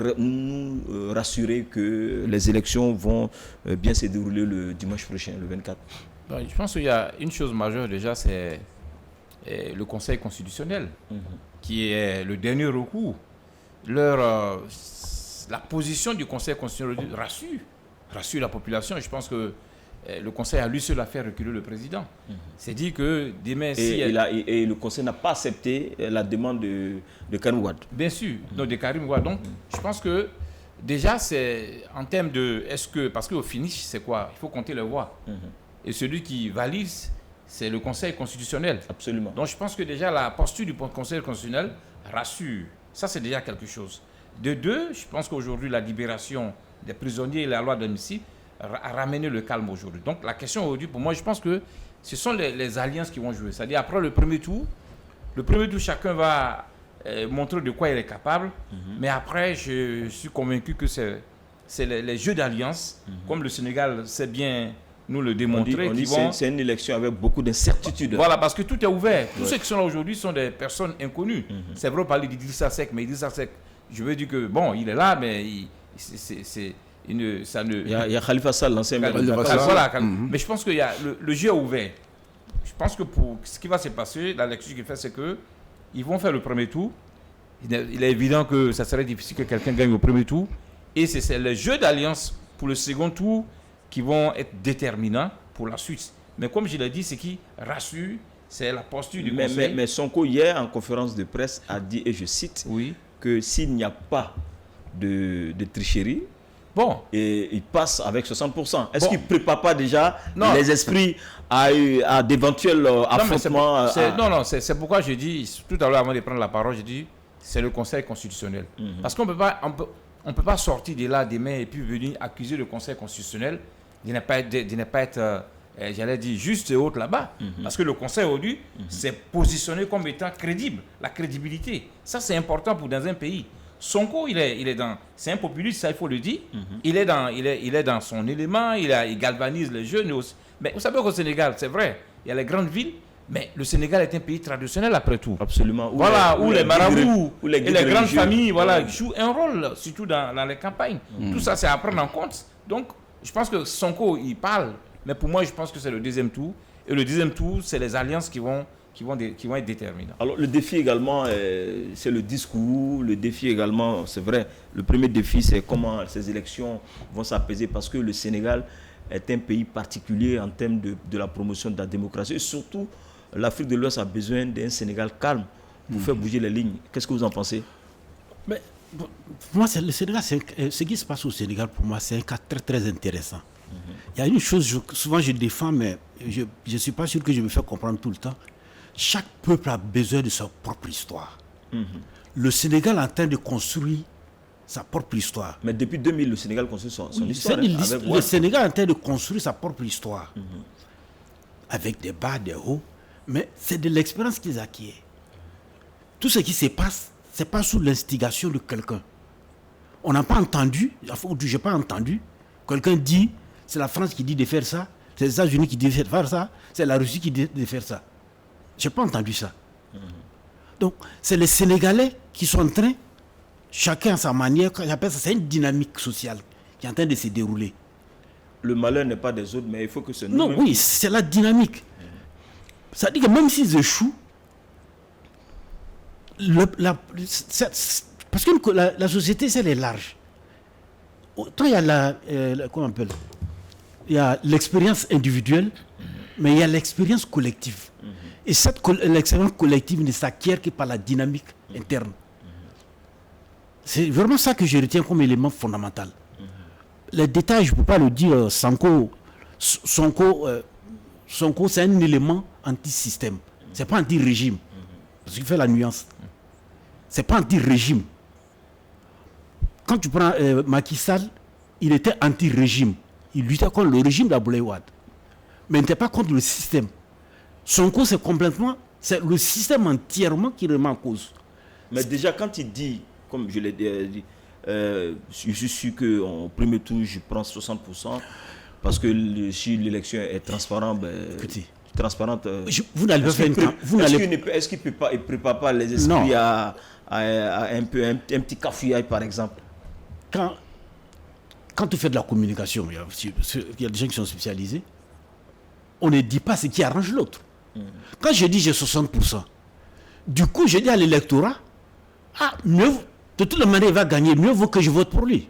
rassurer que les élections vont bien se dérouler le dimanche prochain, le 24? Je pense qu'il y a une chose majeure déjà, c'est le Conseil constitutionnel, qui est le dernier recours. La position du Conseil constitutionnel rassure la population. Je pense que le Conseil a lui seul à faire reculer le président. C'est dit que demain... Et le Conseil n'a pas accepté la demande de Karim Wade. Bien sûr, de Karim Wade. Donc, je pense que déjà, c'est en termes de... Parce qu'au finish, c'est quoi? Il faut compter les voix. Et celui qui valide, c'est le Conseil constitutionnel. Absolument. Donc, je pense que déjà, la posture du Conseil constitutionnel rassure. Ça, c'est déjà quelque chose. De deux, je pense qu'aujourd'hui, la libération des prisonniers et la loi d'amnistie a ramené le calme aujourd'hui. Donc, la question aujourd'hui, pour moi, je pense que ce sont les alliances qui vont jouer. C'est-à-dire, après le premier tour, chacun va montrer de quoi il est capable. Mais après, je suis convaincu que c'est les jeux d'alliance, comme le Sénégal sait bien nous le démontrer. C'est une élection avec beaucoup d'incertitudes. Voilà, parce que tout est ouvert. Tous ceux qui sont là aujourd'hui sont des personnes inconnues. C'est vrai, on parle d'Idrissa Seck, mais Idrissa Seck, je veux dire que, bon, il est là, mais il y a Khalifa Sall, l'ancien maire. Mais je pense que le jeu est ouvert. Je pense que pour ce qui va se passer, la lecture qu'il fait, c'est qu'ils vont faire le premier tour. Il est évident que ça serait difficile que quelqu'un gagne au premier tour. Et c'est les jeux d'alliance pour le second tour qui vont être déterminants pour la suite. Mais comme je l'ai dit, ce qui rassure, c'est la posture du Conseil. Mais Sonko, hier, en conférence de presse, a dit, et je cite, que s'il n'y a pas de tricherie, et il passe avec 60%. Est-ce qu'il ne prépare pas déjà les esprits à d'éventuels affrontements? C'est pourquoi je dis, tout à l'heure avant de prendre la parole, je dis, c'est le Conseil constitutionnel. Parce qu'on ne peut pas sortir de là demain et puis venir accuser le Conseil constitutionnel de ne pas être j'allais dire juste et autre là-bas. Parce que le Conseil aujourd'hui s'est positionné comme étant crédible. La crédibilité, ça c'est important pour dans un pays. Sonko, c'est un populiste, ça il faut le dire. Il est dans son élément, il galvanise les jeunes aussi. Mais vous savez qu'au Sénégal, c'est vrai, il y a les grandes villes, mais le Sénégal est un pays traditionnel après tout. Absolument. Où les marabouts et les grandes familles jouent un rôle, surtout dans les campagnes. Tout ça, c'est à prendre en compte. Donc, je pense que Sonko, il parle, mais pour moi, je pense que c'est le deuxième tour. Et le deuxième tour, c'est les alliances qui vont être déterminantes. Alors, le défi également, c'est le discours. Le défi également, c'est vrai, le premier défi, c'est comment ces élections vont s'apaiser, parce que le Sénégal est un pays particulier en termes de la promotion de la démocratie. Et surtout, l'Afrique de l'Ouest a besoin d'un Sénégal calme pour faire bouger les lignes. Qu'est-ce que vous en pensez? Mais, pour moi, le Sénégal, ce qui se passe au Sénégal, pour moi, c'est un cas très, très intéressant. Il y a une chose, souvent je défends, mais je ne suis pas sûr que je me fais comprendre tout le temps. Chaque peuple a besoin de sa propre histoire. Le Sénégal est en train de construire sa propre histoire. Mais depuis 2000, le Sénégal construit son histoire. Le Sénégal est en train de construire sa propre histoire. Avec des bas, des hauts. Mais c'est de l'expérience qu'ils acquièrent. Tout ce qui se passe, ce n'est pas sous l'instigation de quelqu'un. On n'a pas entendu, je n'ai pas entendu, quelqu'un dit, c'est la France qui dit de faire ça, c'est les États-Unis qui disent de faire ça, c'est la Russie qui dit de faire ça. Je n'ai pas entendu ça. Donc, c'est les Sénégalais qui sont en train, chacun à sa manière, j'appelle ça, c'est une dynamique sociale qui est en train de se dérouler. Le malheur n'est pas des autres, mais il faut que ce... Non, oui, c'est la dynamique. Ça dit que même s'ils échouent, parce que la société, elle est large. Autant il y a comment on appelle, il y a l'expérience individuelle, mais il y a l'expérience collective. Et l'expérience collective ne s'acquiert que par la dynamique interne. C'est vraiment ça que je retiens comme élément fondamental. Les détails, je ne peux pas le dire. Sonko, c'est un élément anti-système. Ce n'est pas anti-régime. Parce qu'il fait la nuance. Ce n'est pas anti-régime. Quand tu prends Macky Sall, il était anti-régime. Il luttait contre le régime d'Abdoulaye Wade. Mais il n'était pas contre le système. Sonko, c'est le système entièrement qui remet en cause. Mais déjà, quand il dit, comme je l'ai dit, je suis sûr qu'au premier tour, je prends 60%, parce que si l'élection est transparente, vous n'allez pas faire est-ce qu'il ne prépare pas les esprits à un petit cafouillage, par exemple? Quand tu fais de la communication, il y a des gens qui sont spécialisés, on ne dit pas ce qui arrange l'autre. Quand je dis j'ai 60%, du coup je dis à l'électorat, de toute manière il va gagner, mieux vaut que je vote pour lui.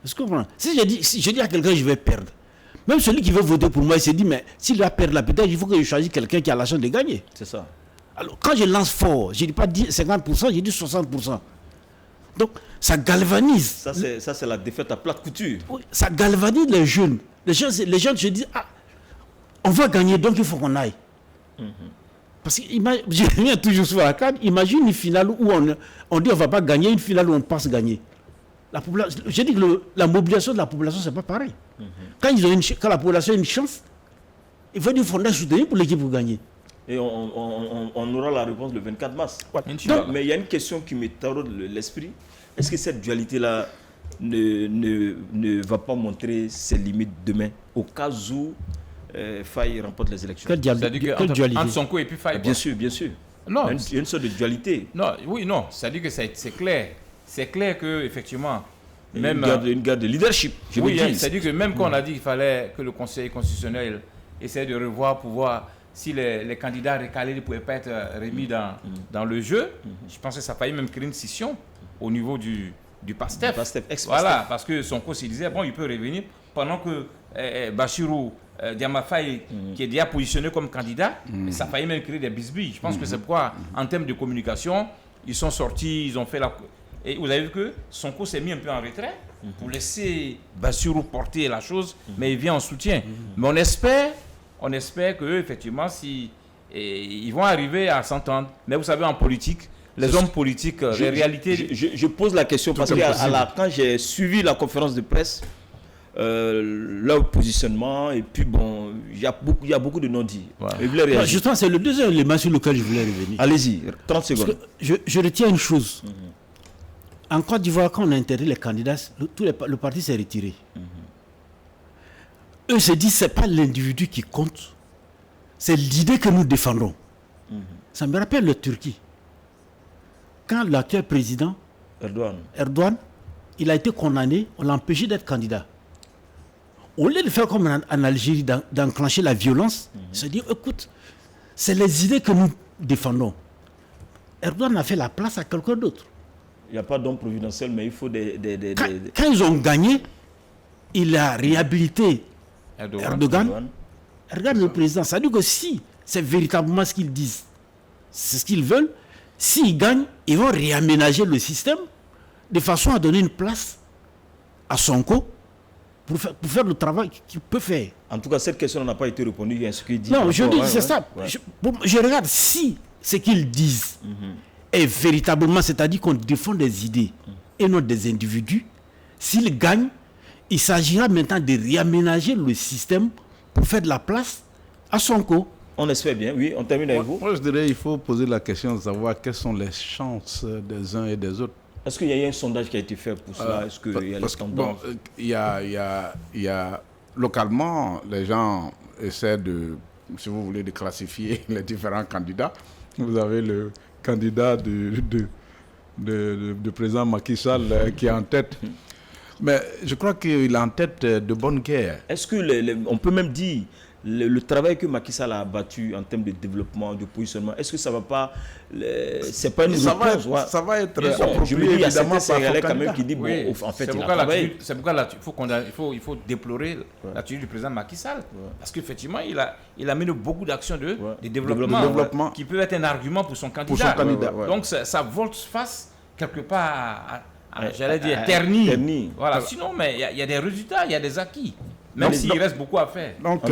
Est-ce que vous comprenez? Si je dis à quelqu'un je vais perdre, même celui qui veut voter pour moi, il se dit, mais s'il va perdre la peut-être, il faut que je choisisse quelqu'un qui a la chance de gagner. C'est ça. Alors quand je lance fort, je ne dis pas 50%, je dis 60%. Donc ça galvanise. Ça c'est la défaite à plate couture. Oui, ça galvanise les jeunes. Les jeunes se disent, on va gagner, donc il faut qu'on aille. Parce que je reviens toujours sur la carte, imagine une finale où on dit on ne va pas gagner, une finale où on pense gagner. Je dis que la mobilisation de la population, ce n'est pas pareil. Quand la population a une chance, il faut du fondage soutenir pour l'équipe pour gagner. Et on aura la réponse le 24 mars. Mais il y a une question qui me taraude l'esprit. Est-ce que cette dualité-là ne va pas montrer ses limites demain, au cas où Faye remporte les élections? Quelle dualité? Entre Sonko et puis Faye. Bien sûr, bien sûr. Non, il y a une sorte de dualité. Non, c'est-à-dire que c'est clair. C'est clair que effectivement, même une garde de leadership. C'est-à-dire que même quand on a dit qu'il fallait que le Conseil constitutionnel essaie de revoir pour voir si les candidats recalés ne pouvaient pas être remis dans le jeu, je pense que ça a failli même créer une scission au niveau du PASTEF. Voilà, parce que Sonko se disait, bon, il peut revenir pendant que Bachirou Diama Faye, qui est déjà positionné comme candidat, ça a failli même créer des bisbilles. Je pense que c'est pourquoi, en termes de communication, ils sont sortis, ils ont fait la... Et vous avez vu que Sonko s'est mis un peu en retrait pour laisser Bassirou porter la chose, mais il vient en soutien. Mais on espère que effectivement, ils vont arriver à s'entendre. Mais vous savez, en politique, les hommes politiques, les réalités... Je pose la question parce que quand j'ai suivi la conférence de presse, leur positionnement, et puis bon, il y a beaucoup de non-dits. Ouais. Justement, c'est le deuxième élément sur lequel je voulais revenir. Allez-y, 30 secondes. Je retiens une chose. En Côte d'Ivoire, quand on a interdit les candidats, le parti s'est retiré. Eux se disent, ce n'est pas l'individu qui compte, c'est l'idée que nous défendons. Ça me rappelle la Turquie. Quand l'actuel président, Erdogan, il a été condamné, on l'a empêché d'être candidat. Au lieu de faire comme en Algérie, d'enclencher la violence, se dire, écoute, c'est les idées que nous défendons. Erdogan a fait la place à quelqu'un d'autre. Il n'y a pas d'homme providentiel, mais il faut Quand ils ont gagné, il a réhabilité Erdogan. Regarde le président, ça veut dire que si c'est véritablement ce qu'ils disent, c'est ce qu'ils veulent, s'ils gagnent, ils vont réaménager le système de façon à donner une place à Sonko pour faire le travail qu'il peut faire. En tout cas, cette question n'a pas été répondue. Il y a ce qu'il dit. Non, je dis, c'est ça. Ouais. Je regarde si ce qu'ils disent est véritablement, c'est-à-dire qu'on défend des idées et non des individus. S'ils gagnent, il s'agira maintenant de réaménager le système pour faire de la place à Sonko. On espère bien, oui. On termine avec vous. Moi, je dirais qu'il faut poser la question de savoir quelles sont les chances des uns et des autres. Est-ce qu'il y a eu un sondage qui a été fait pour cela? Est-ce qu'il y a les tendances? Il y a localement, les gens essaient de, si vous voulez, de classifier les différents candidats. Vous avez le candidat de président Macky Sall qui est en tête. Mais je crois qu'il est en tête de bonne guerre. Est-ce que on peut même dire le travail que Macky Sall a abattu en termes de développement, de positionnement, est-ce que ça va pas, c'est pas une réponse? Ça va être je me dis, il y a certains Sénégalais quand même qui disent, bon, en fait, il a travaillé. C'est pourquoi il faut déplorer l'attitude du président Macky Sall. Parce qu'effectivement, il a mené beaucoup d'actions de développement qui peut être un argument pour son candidat. Donc, ça volte-face quelque part j'allais dire terni. Voilà. Sinon, mais il y a des résultats, il y a des acquis. Même s'il reste beaucoup à faire. Donc,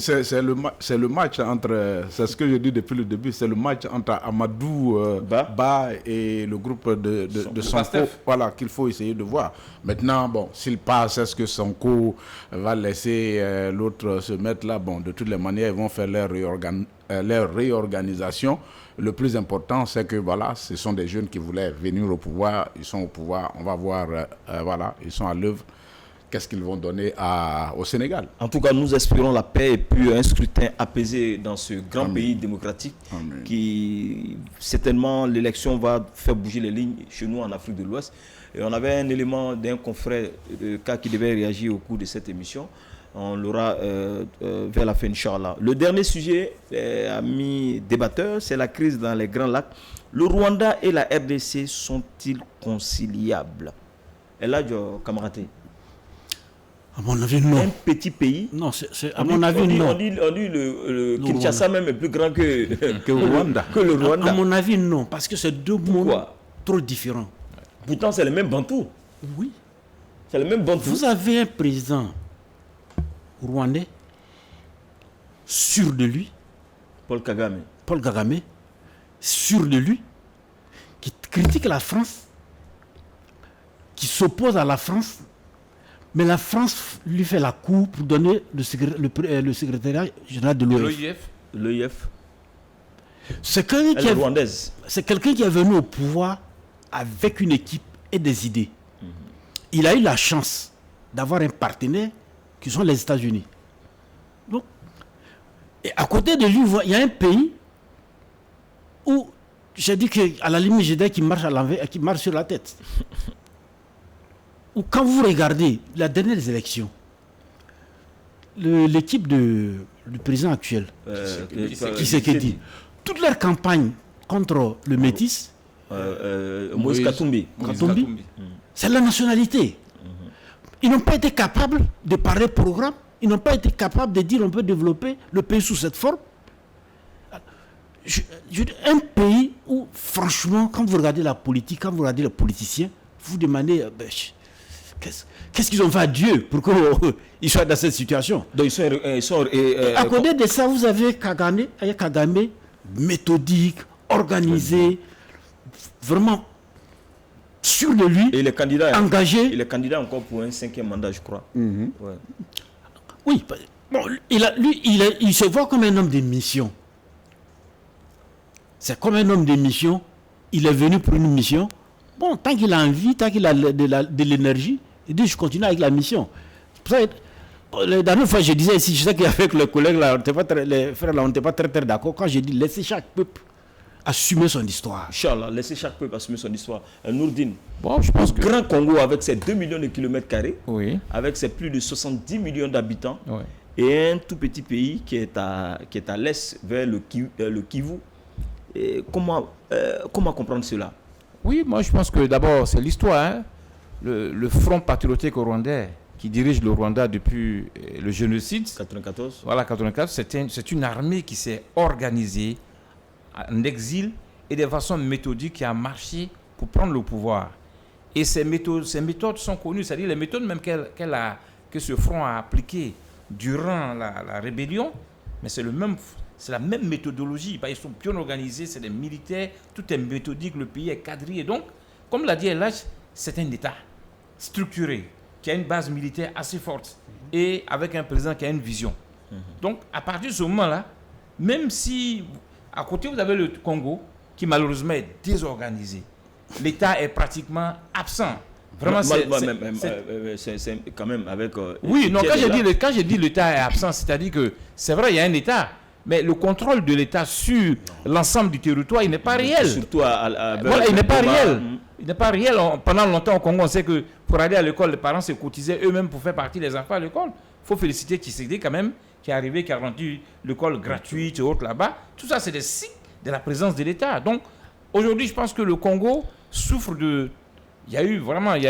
c'est le match entre, c'est ce que je dis depuis le début, c'est le match entre Amadou Ba et le groupe de Sonko, voilà, qu'il faut essayer de voir. Maintenant, bon, s'il passe, est-ce que Sonko va laisser l'autre se mettre là? Bon, de toutes les manières, ils vont faire leur réorganisation. Le plus important, c'est que voilà, ce sont des jeunes qui voulaient venir au pouvoir. Ils sont au pouvoir. On va voir, voilà, ils sont à l'œuvre. Qu'est-ce qu'ils vont donner au Sénégal? En tout cas, nous espérons la paix et puis un scrutin apaisé dans ce grand pays démocratique. Qui, certainement, l'élection va faire bouger les lignes chez nous en Afrique de l'Ouest. Et on avait un élément d'un confrère qui devait réagir au cours de cette émission. On l'aura vers la fin, Inch'Allah. Le dernier sujet, amis débatteurs, c'est la crise dans les Grands Lacs. Le Rwanda et la RDC sont-ils conciliables? Et là, Kamaraté. À mon avis, non. Un petit pays. Non, à mon avis, non. On dit le Kinshasa même est plus grand que le Rwanda. À mon avis, non. Parce que c'est deux mondes trop différents. Pourtant, c'est le même Bantou. Oui. C'est le même Bantou. Vous avez un président rwandais sûr de lui. Paul Kagame, sûr de lui, qui critique la France, qui s'oppose à la France. Mais la France lui fait la cour pour donner le secrétariat général de l'OIF. C'est quelqu'un qui est venu au pouvoir avec une équipe et des idées. Il a eu la chance d'avoir un partenaire qui sont les États-Unis. Donc, et à côté de lui, il y a un pays où j'ai dit qu'à la limite, j'ai dit qu'il marche à l'envers, qu'il marche sur la tête. Ou quand vous regardez les dernières élections, l'équipe du président actuel, qui c'est qui dit, toute leur campagne contre le métis, Moïse Katumbi, c'est la nationalité. Ils n'ont pas été capables de parler programme, ils n'ont pas été capables de dire on peut développer le pays sous cette forme. Un pays où, franchement, quand vous regardez la politique, quand vous regardez les politiciens, vous demandez... Qu'est-ce qu'ils ont fait à Dieu pour qu'ils soient dans cette situation? Donc à côté de ça, vous avez Kagame méthodique, organisé, vraiment sûr de lui, Et les candidats, engagé. il est candidat encore pour un 5e mandat, je crois. Mhm. Ouais. Oui, bon, il se voit comme un homme de mission. C'est comme un homme de mission. Il est venu pour une mission. Bon, tant qu'il a envie, tant qu'il a de l'énergie, il dit je continue avec la mission. C'est pour ça, la dernière fois, je disais ici, je sais qu'avec les collègues, là, les frères, là, on n'était pas très d'accord. Quand j'ai dit laissez chaque peuple assumer son histoire. Inch'Allah, laissez chaque peuple assumer son histoire. Nourdine, Bon, je pense que... Grand Congo avec ses 2 millions de kilomètres carrés, Oui. avec ses plus de 70 millions d'habitants, Oui. et un tout petit pays qui est à l'est, vers le Kivu. Et comment comprendre cela? Oui, moi je pense que d'abord c'est l'histoire. Hein. Le Front patriotique rwandais qui dirige le Rwanda depuis le génocide. 94. Voilà, 94, c'est une armée qui s'est organisée en exil et de façon méthodique qui a marché pour prendre le pouvoir. Et ces méthodes sont connues, c'est-à-dire les méthodes même que ce front a appliquées durant la rébellion, mais c'est la même méthodologie. Ils sont bien organisés, c'est des militaires, tout est méthodique, le pays est quadrillé. Donc, comme l'a dit LH, c'est un État structuré, qui a une base militaire assez forte et avec un président qui a une vision. Donc, à partir de ce moment-là, même si à côté vous avez le Congo, qui malheureusement est désorganisé, l'État est pratiquement absent. Vraiment, c'est quand même avec... oui, non, quand j'ai dit l'État est absent, c'est-à-dire que c'est vrai, il y a un État, mais le contrôle de l'État sur l'ensemble du territoire, il n'est pas réel. Surtout voilà, il n'est pas réel. Il n'est pas réel. Pendant longtemps au Congo, on sait que pour aller à l'école, les parents se cotisaient eux-mêmes pour faire partie des enfants à l'école. Il faut féliciter Tshisekedi quand même, qui est arrivé, qui a rendu l'école gratuite et autres là-bas. Tout ça, c'est des signes de la présence de l'État. Donc, aujourd'hui, je pense que le Congo souffre de... Il y a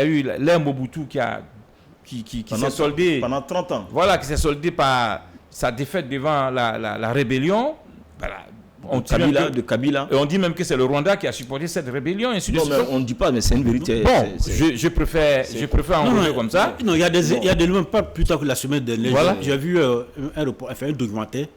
eu l'ère Mobutu qui s'est soldé... Pendant 30 ans. Voilà, qui s'est soldé par sa défaite devant la rébellion. Voilà. Kabila. Et on dit même que c'est le Rwanda qui a supporté cette rébellion. Ainsi de Non, suite. mais on ne dit pas, mais c'est une vérité. Bon, je préfère enrouler comme ça. Non, il y a des éléments, pas plus tard que la semaine dernière. Voilà. J'ai vu un documentaire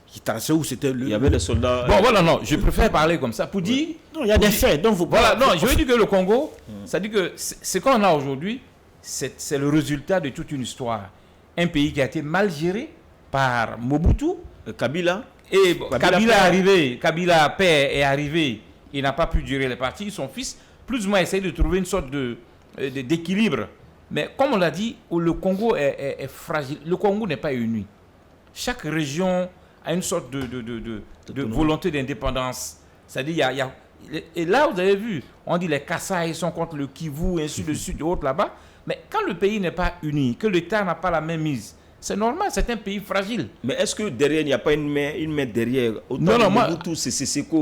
qui traçait où c'était le... Il y avait des soldats... Bon, voilà, non, je préfère parler comme ça pour dire... Non, il y a des faits, donc vous... Voilà, non, je veux dire que le Congo, ça dit que ce qu'on a aujourd'hui, c'est le résultat de toute une histoire. Un pays qui a été mal géré par Mobutu. Kabila. Et Kabila père est arrivé, il n'a pas pu gérer les partis, son fils, plus ou moins essaye de trouver une sorte d'équilibre. Mais comme on l'a dit, le Congo est fragile. Le Congo n'est pas uni. Chaque région a une sorte de volonté d'indépendance. C'est-à-dire, et là, vous avez vu, on dit les Kassai sont contre le Kivu, ainsi de suite, et autres là-bas. Mais quand le pays n'est pas uni, que l'État n'a pas la même mise, c'est normal, c'est un pays fragile. Mais est-ce que derrière, il n'y a pas une main derrière? Non, moi...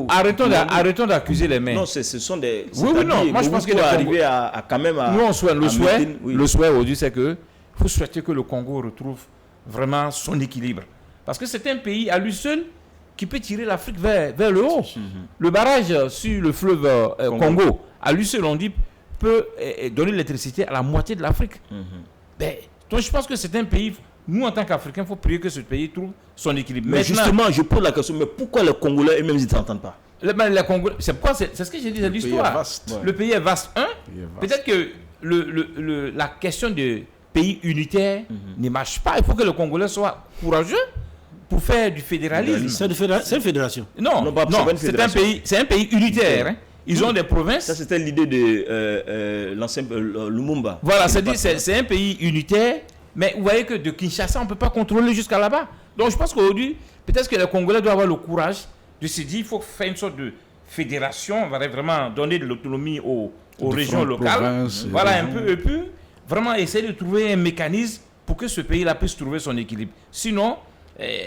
Arrêtons d'accuser les mains. Non, ce sont des... Oui, non, moi je pense qu'il est arrivé à quand même... Nous, le souhait aujourd'hui, c'est que faut souhaiter que le Congo retrouve vraiment son équilibre. Parce que c'est un pays à lui seul qui peut tirer l'Afrique vers le haut. Le barrage sur le fleuve Congo, à lui seul, on dit, peut donner l'électricité à la moitié de l'Afrique. Donc je pense que c'est un pays... Nous, en tant qu'Africains, il faut prier que ce pays trouve son équilibre. Mais justement, je pose la question, mais pourquoi les Congolais eux-mêmes, ils ne s'entendent pas? C'est ce que j'ai dit, c'est l'histoire. Le pays est vaste. Peut-être que la question de pays unitaire ne marche pas. Il faut que le Congolais soit courageux pour faire du fédéralisme. C'est une fédération. Non, c'est un pays unitaire. Ils ont des provinces. Ça, c'était l'idée de l'ancien Lumumba. Voilà, c'est un pays unitaire. Mais vous voyez que de Kinshasa, on ne peut pas contrôler jusqu'à là-bas. Donc je pense qu'aujourd'hui, peut-être que les Congolais doivent avoir le courage de se dire qu'il faut faire une sorte de fédération, on va vraiment donner de l'autonomie aux régions locales. Voilà, un peu, et puis vraiment essayer de trouver un mécanisme pour que ce pays-là puisse trouver son équilibre. Sinon,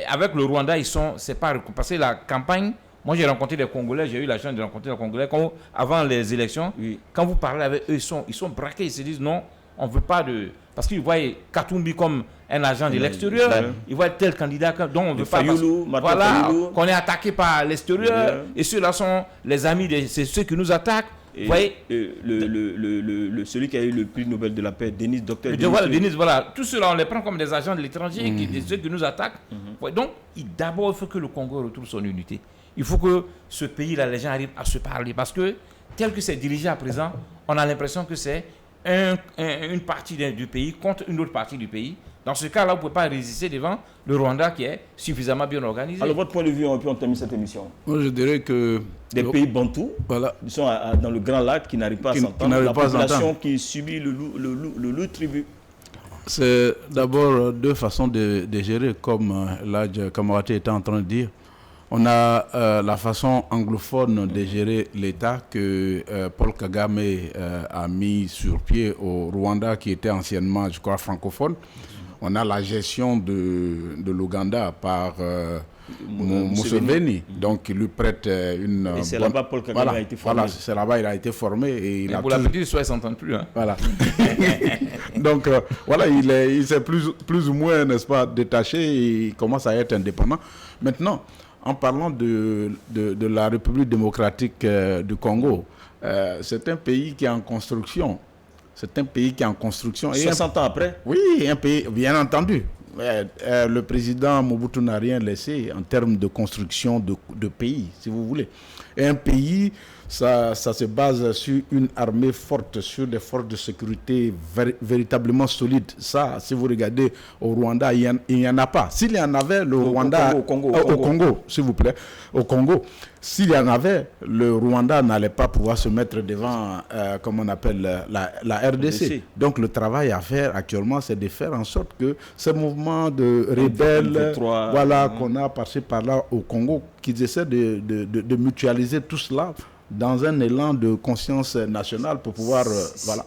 avec le Rwanda, c'est pas parce que la campagne, moi j'ai rencontré des Congolais, j'ai eu la chance de rencontrer des Congolais avant les élections. Oui. Quand vous parlez avec eux, ils sont braqués, ils se disent non, on ne veut pas de... Parce qu'ils voient Katumbi comme un agent de l'extérieur, ils voient tel candidat dont on ne veut pas... Voilà, qu'on est attaqué par l'extérieur, et ceux-là sont les amis, c'est ceux qui nous attaquent. Vous voyez, celui qui a eu le prix Nobel de la paix, Denis, docteur Denis, voilà, tous ceux-là, on les prend comme des agents de l'étranger, ceux qui nous attaquent. Donc, d'abord, il faut que le Congo retrouve son unité. Il faut que ce pays-là, les gens arrivent à se parler, parce que tel que c'est dirigé à présent, on a l'impression que c'est une partie du pays contre une autre partie du pays. Dans ce cas-là, vous ne pouvez pas résister devant le Rwanda qui est suffisamment bien organisé. Alors, votre point de vue, on termine cette émission. Moi, je dirais que... Des pays bantous, voilà, ils sont dans le Grand Lac, qui n'arrivent pas à s'entendre. La population qui subit le loup tribut. C'est d'abord deux façons de gérer, comme Ladj Kamaraté était en train de dire. On a la façon anglophone de gérer l'État que Paul Kagame a mis sur pied au Rwanda, qui était anciennement, je crois, francophone. On a la gestion de l'Ouganda par Museveni. Donc, il lui prête une... Et c'est là-bas Paul Kagame a été formé. Voilà, c'est là-bas il a été formé. Et pour la petite histoire, ils ne s'entendent plus. Hein. Voilà. Donc, voilà, il s'est plus ou moins, n'est-ce pas, détaché et il commence à être indépendant. Maintenant, en parlant de la République démocratique du Congo, c'est un pays qui est en construction. C'est un pays qui est en construction. 60 ans après? Oui, un pays, bien entendu. Le président Mobutu n'a rien laissé en termes de construction de pays, si vous voulez. Et un pays, ça se base sur une armée forte, sur des forces de sécurité véritablement solides. Ça, si vous regardez au Rwanda, il n'y en a pas. S'il y en avait, le Rwanda... Au Congo, s'il vous plaît. Au Congo. S'il y en avait, le Rwanda n'allait pas pouvoir se mettre devant, comme on appelle, la RDC. Donc le travail à faire actuellement, c'est de faire en sorte que ces mouvements de rebelles, qu'on a passé par là au Congo, qu'ils essaient de mutualiser tout cela dans un élan de conscience nationale pour pouvoir...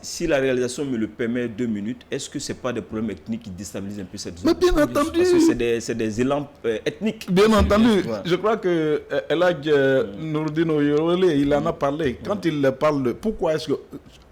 Si la réalisation me le permet 2 minutes, est-ce que ce n'est pas des problèmes ethniques qui déstabilisent un peu cette zone? Mais bien entendu. Parce que c'est des élans ethniques. Bien entendu. Ouais. Je crois que Ladj Nouroudine Oyorole, il en a parlé. Quand il parle de pourquoi est-ce que,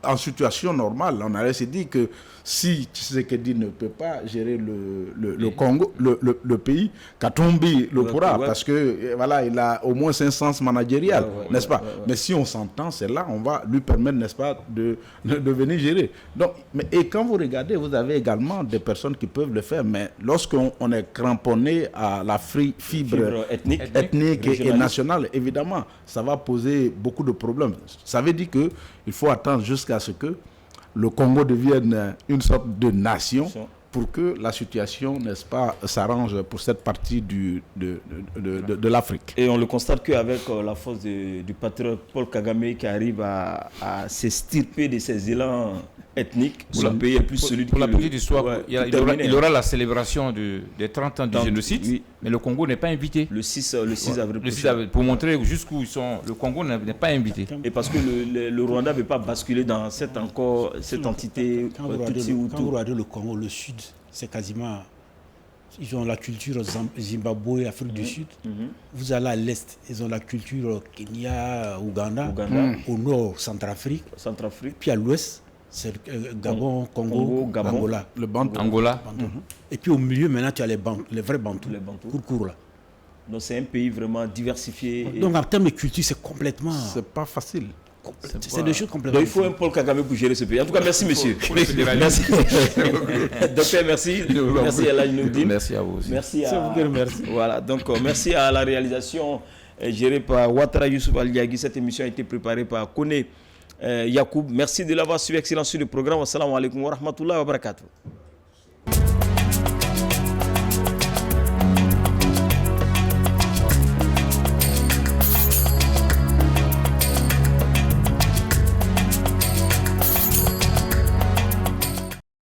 en situation normale, on aurait se dit que si Tshisekedi ne peut pas gérer le Congo, le pays, Katumbi le pourra, parce que voilà, il a au moins 500 managérial, n'est-ce pas? Mais si on s'entend, c'est là, on va lui permettre, n'est-ce pas, de venir gérer. Donc, et quand vous regardez, vous avez également des personnes qui peuvent le faire, mais lorsqu'on est cramponné à la fibre ethnique et nationale, évidemment, ça va poser beaucoup de problèmes. Ça veut dire qu'il faut attendre jusqu'à ce que le Congo devienne une sorte de nation pour que la situation, n'est-ce pas, s'arrange pour cette partie de l'Afrique. Et on le constate qu'avec la force du patriote Paul Kagame qui arrive à s'extirper de ces élans ethniques, le pays est plus solide. Pour la petite histoire, il y aura la célébration des 30 ans du génocide, mais le Congo n'est pas invité. Le 6 avril. Le 6 avril, pour montrer jusqu'où ils sont, le Congo n'est pas invité. Et parce que le Rwanda ne veut pas basculer dans cette entité. Quand vous regardez le Congo, le Sud, c'est quasiment... Ils ont la culture Zimbabwe, Afrique du Sud. Vous allez à l'Est, ils ont la culture Kenya, Ouganda. Au Nord, Centrafrique. Puis à l'Ouest, c'est Gabon, Congo, Angola. Le Bantou. Angola. Et puis au milieu, maintenant, tu as les vrais Bantous. Court là. Donc c'est un pays vraiment diversifié. Donc en termes de culture, c'est complètement... C'est pas facile. C'est des choses complètement... Donc il faut un Paul Kagame pour gérer ce pays. En tout cas, merci monsieur. Merci. Docteur, merci. Merci à Ladj Nouroudine. Merci à vous aussi. Merci. Voilà, donc merci à la réalisation gérée par Ouattara Youssouf Aliagui. Cette émission a été préparée par Kone Yacoub. Merci de l'avoir suivi. Excellent sur le programme. Assalamu alaikum wa rahmatullahi wa barakatuh.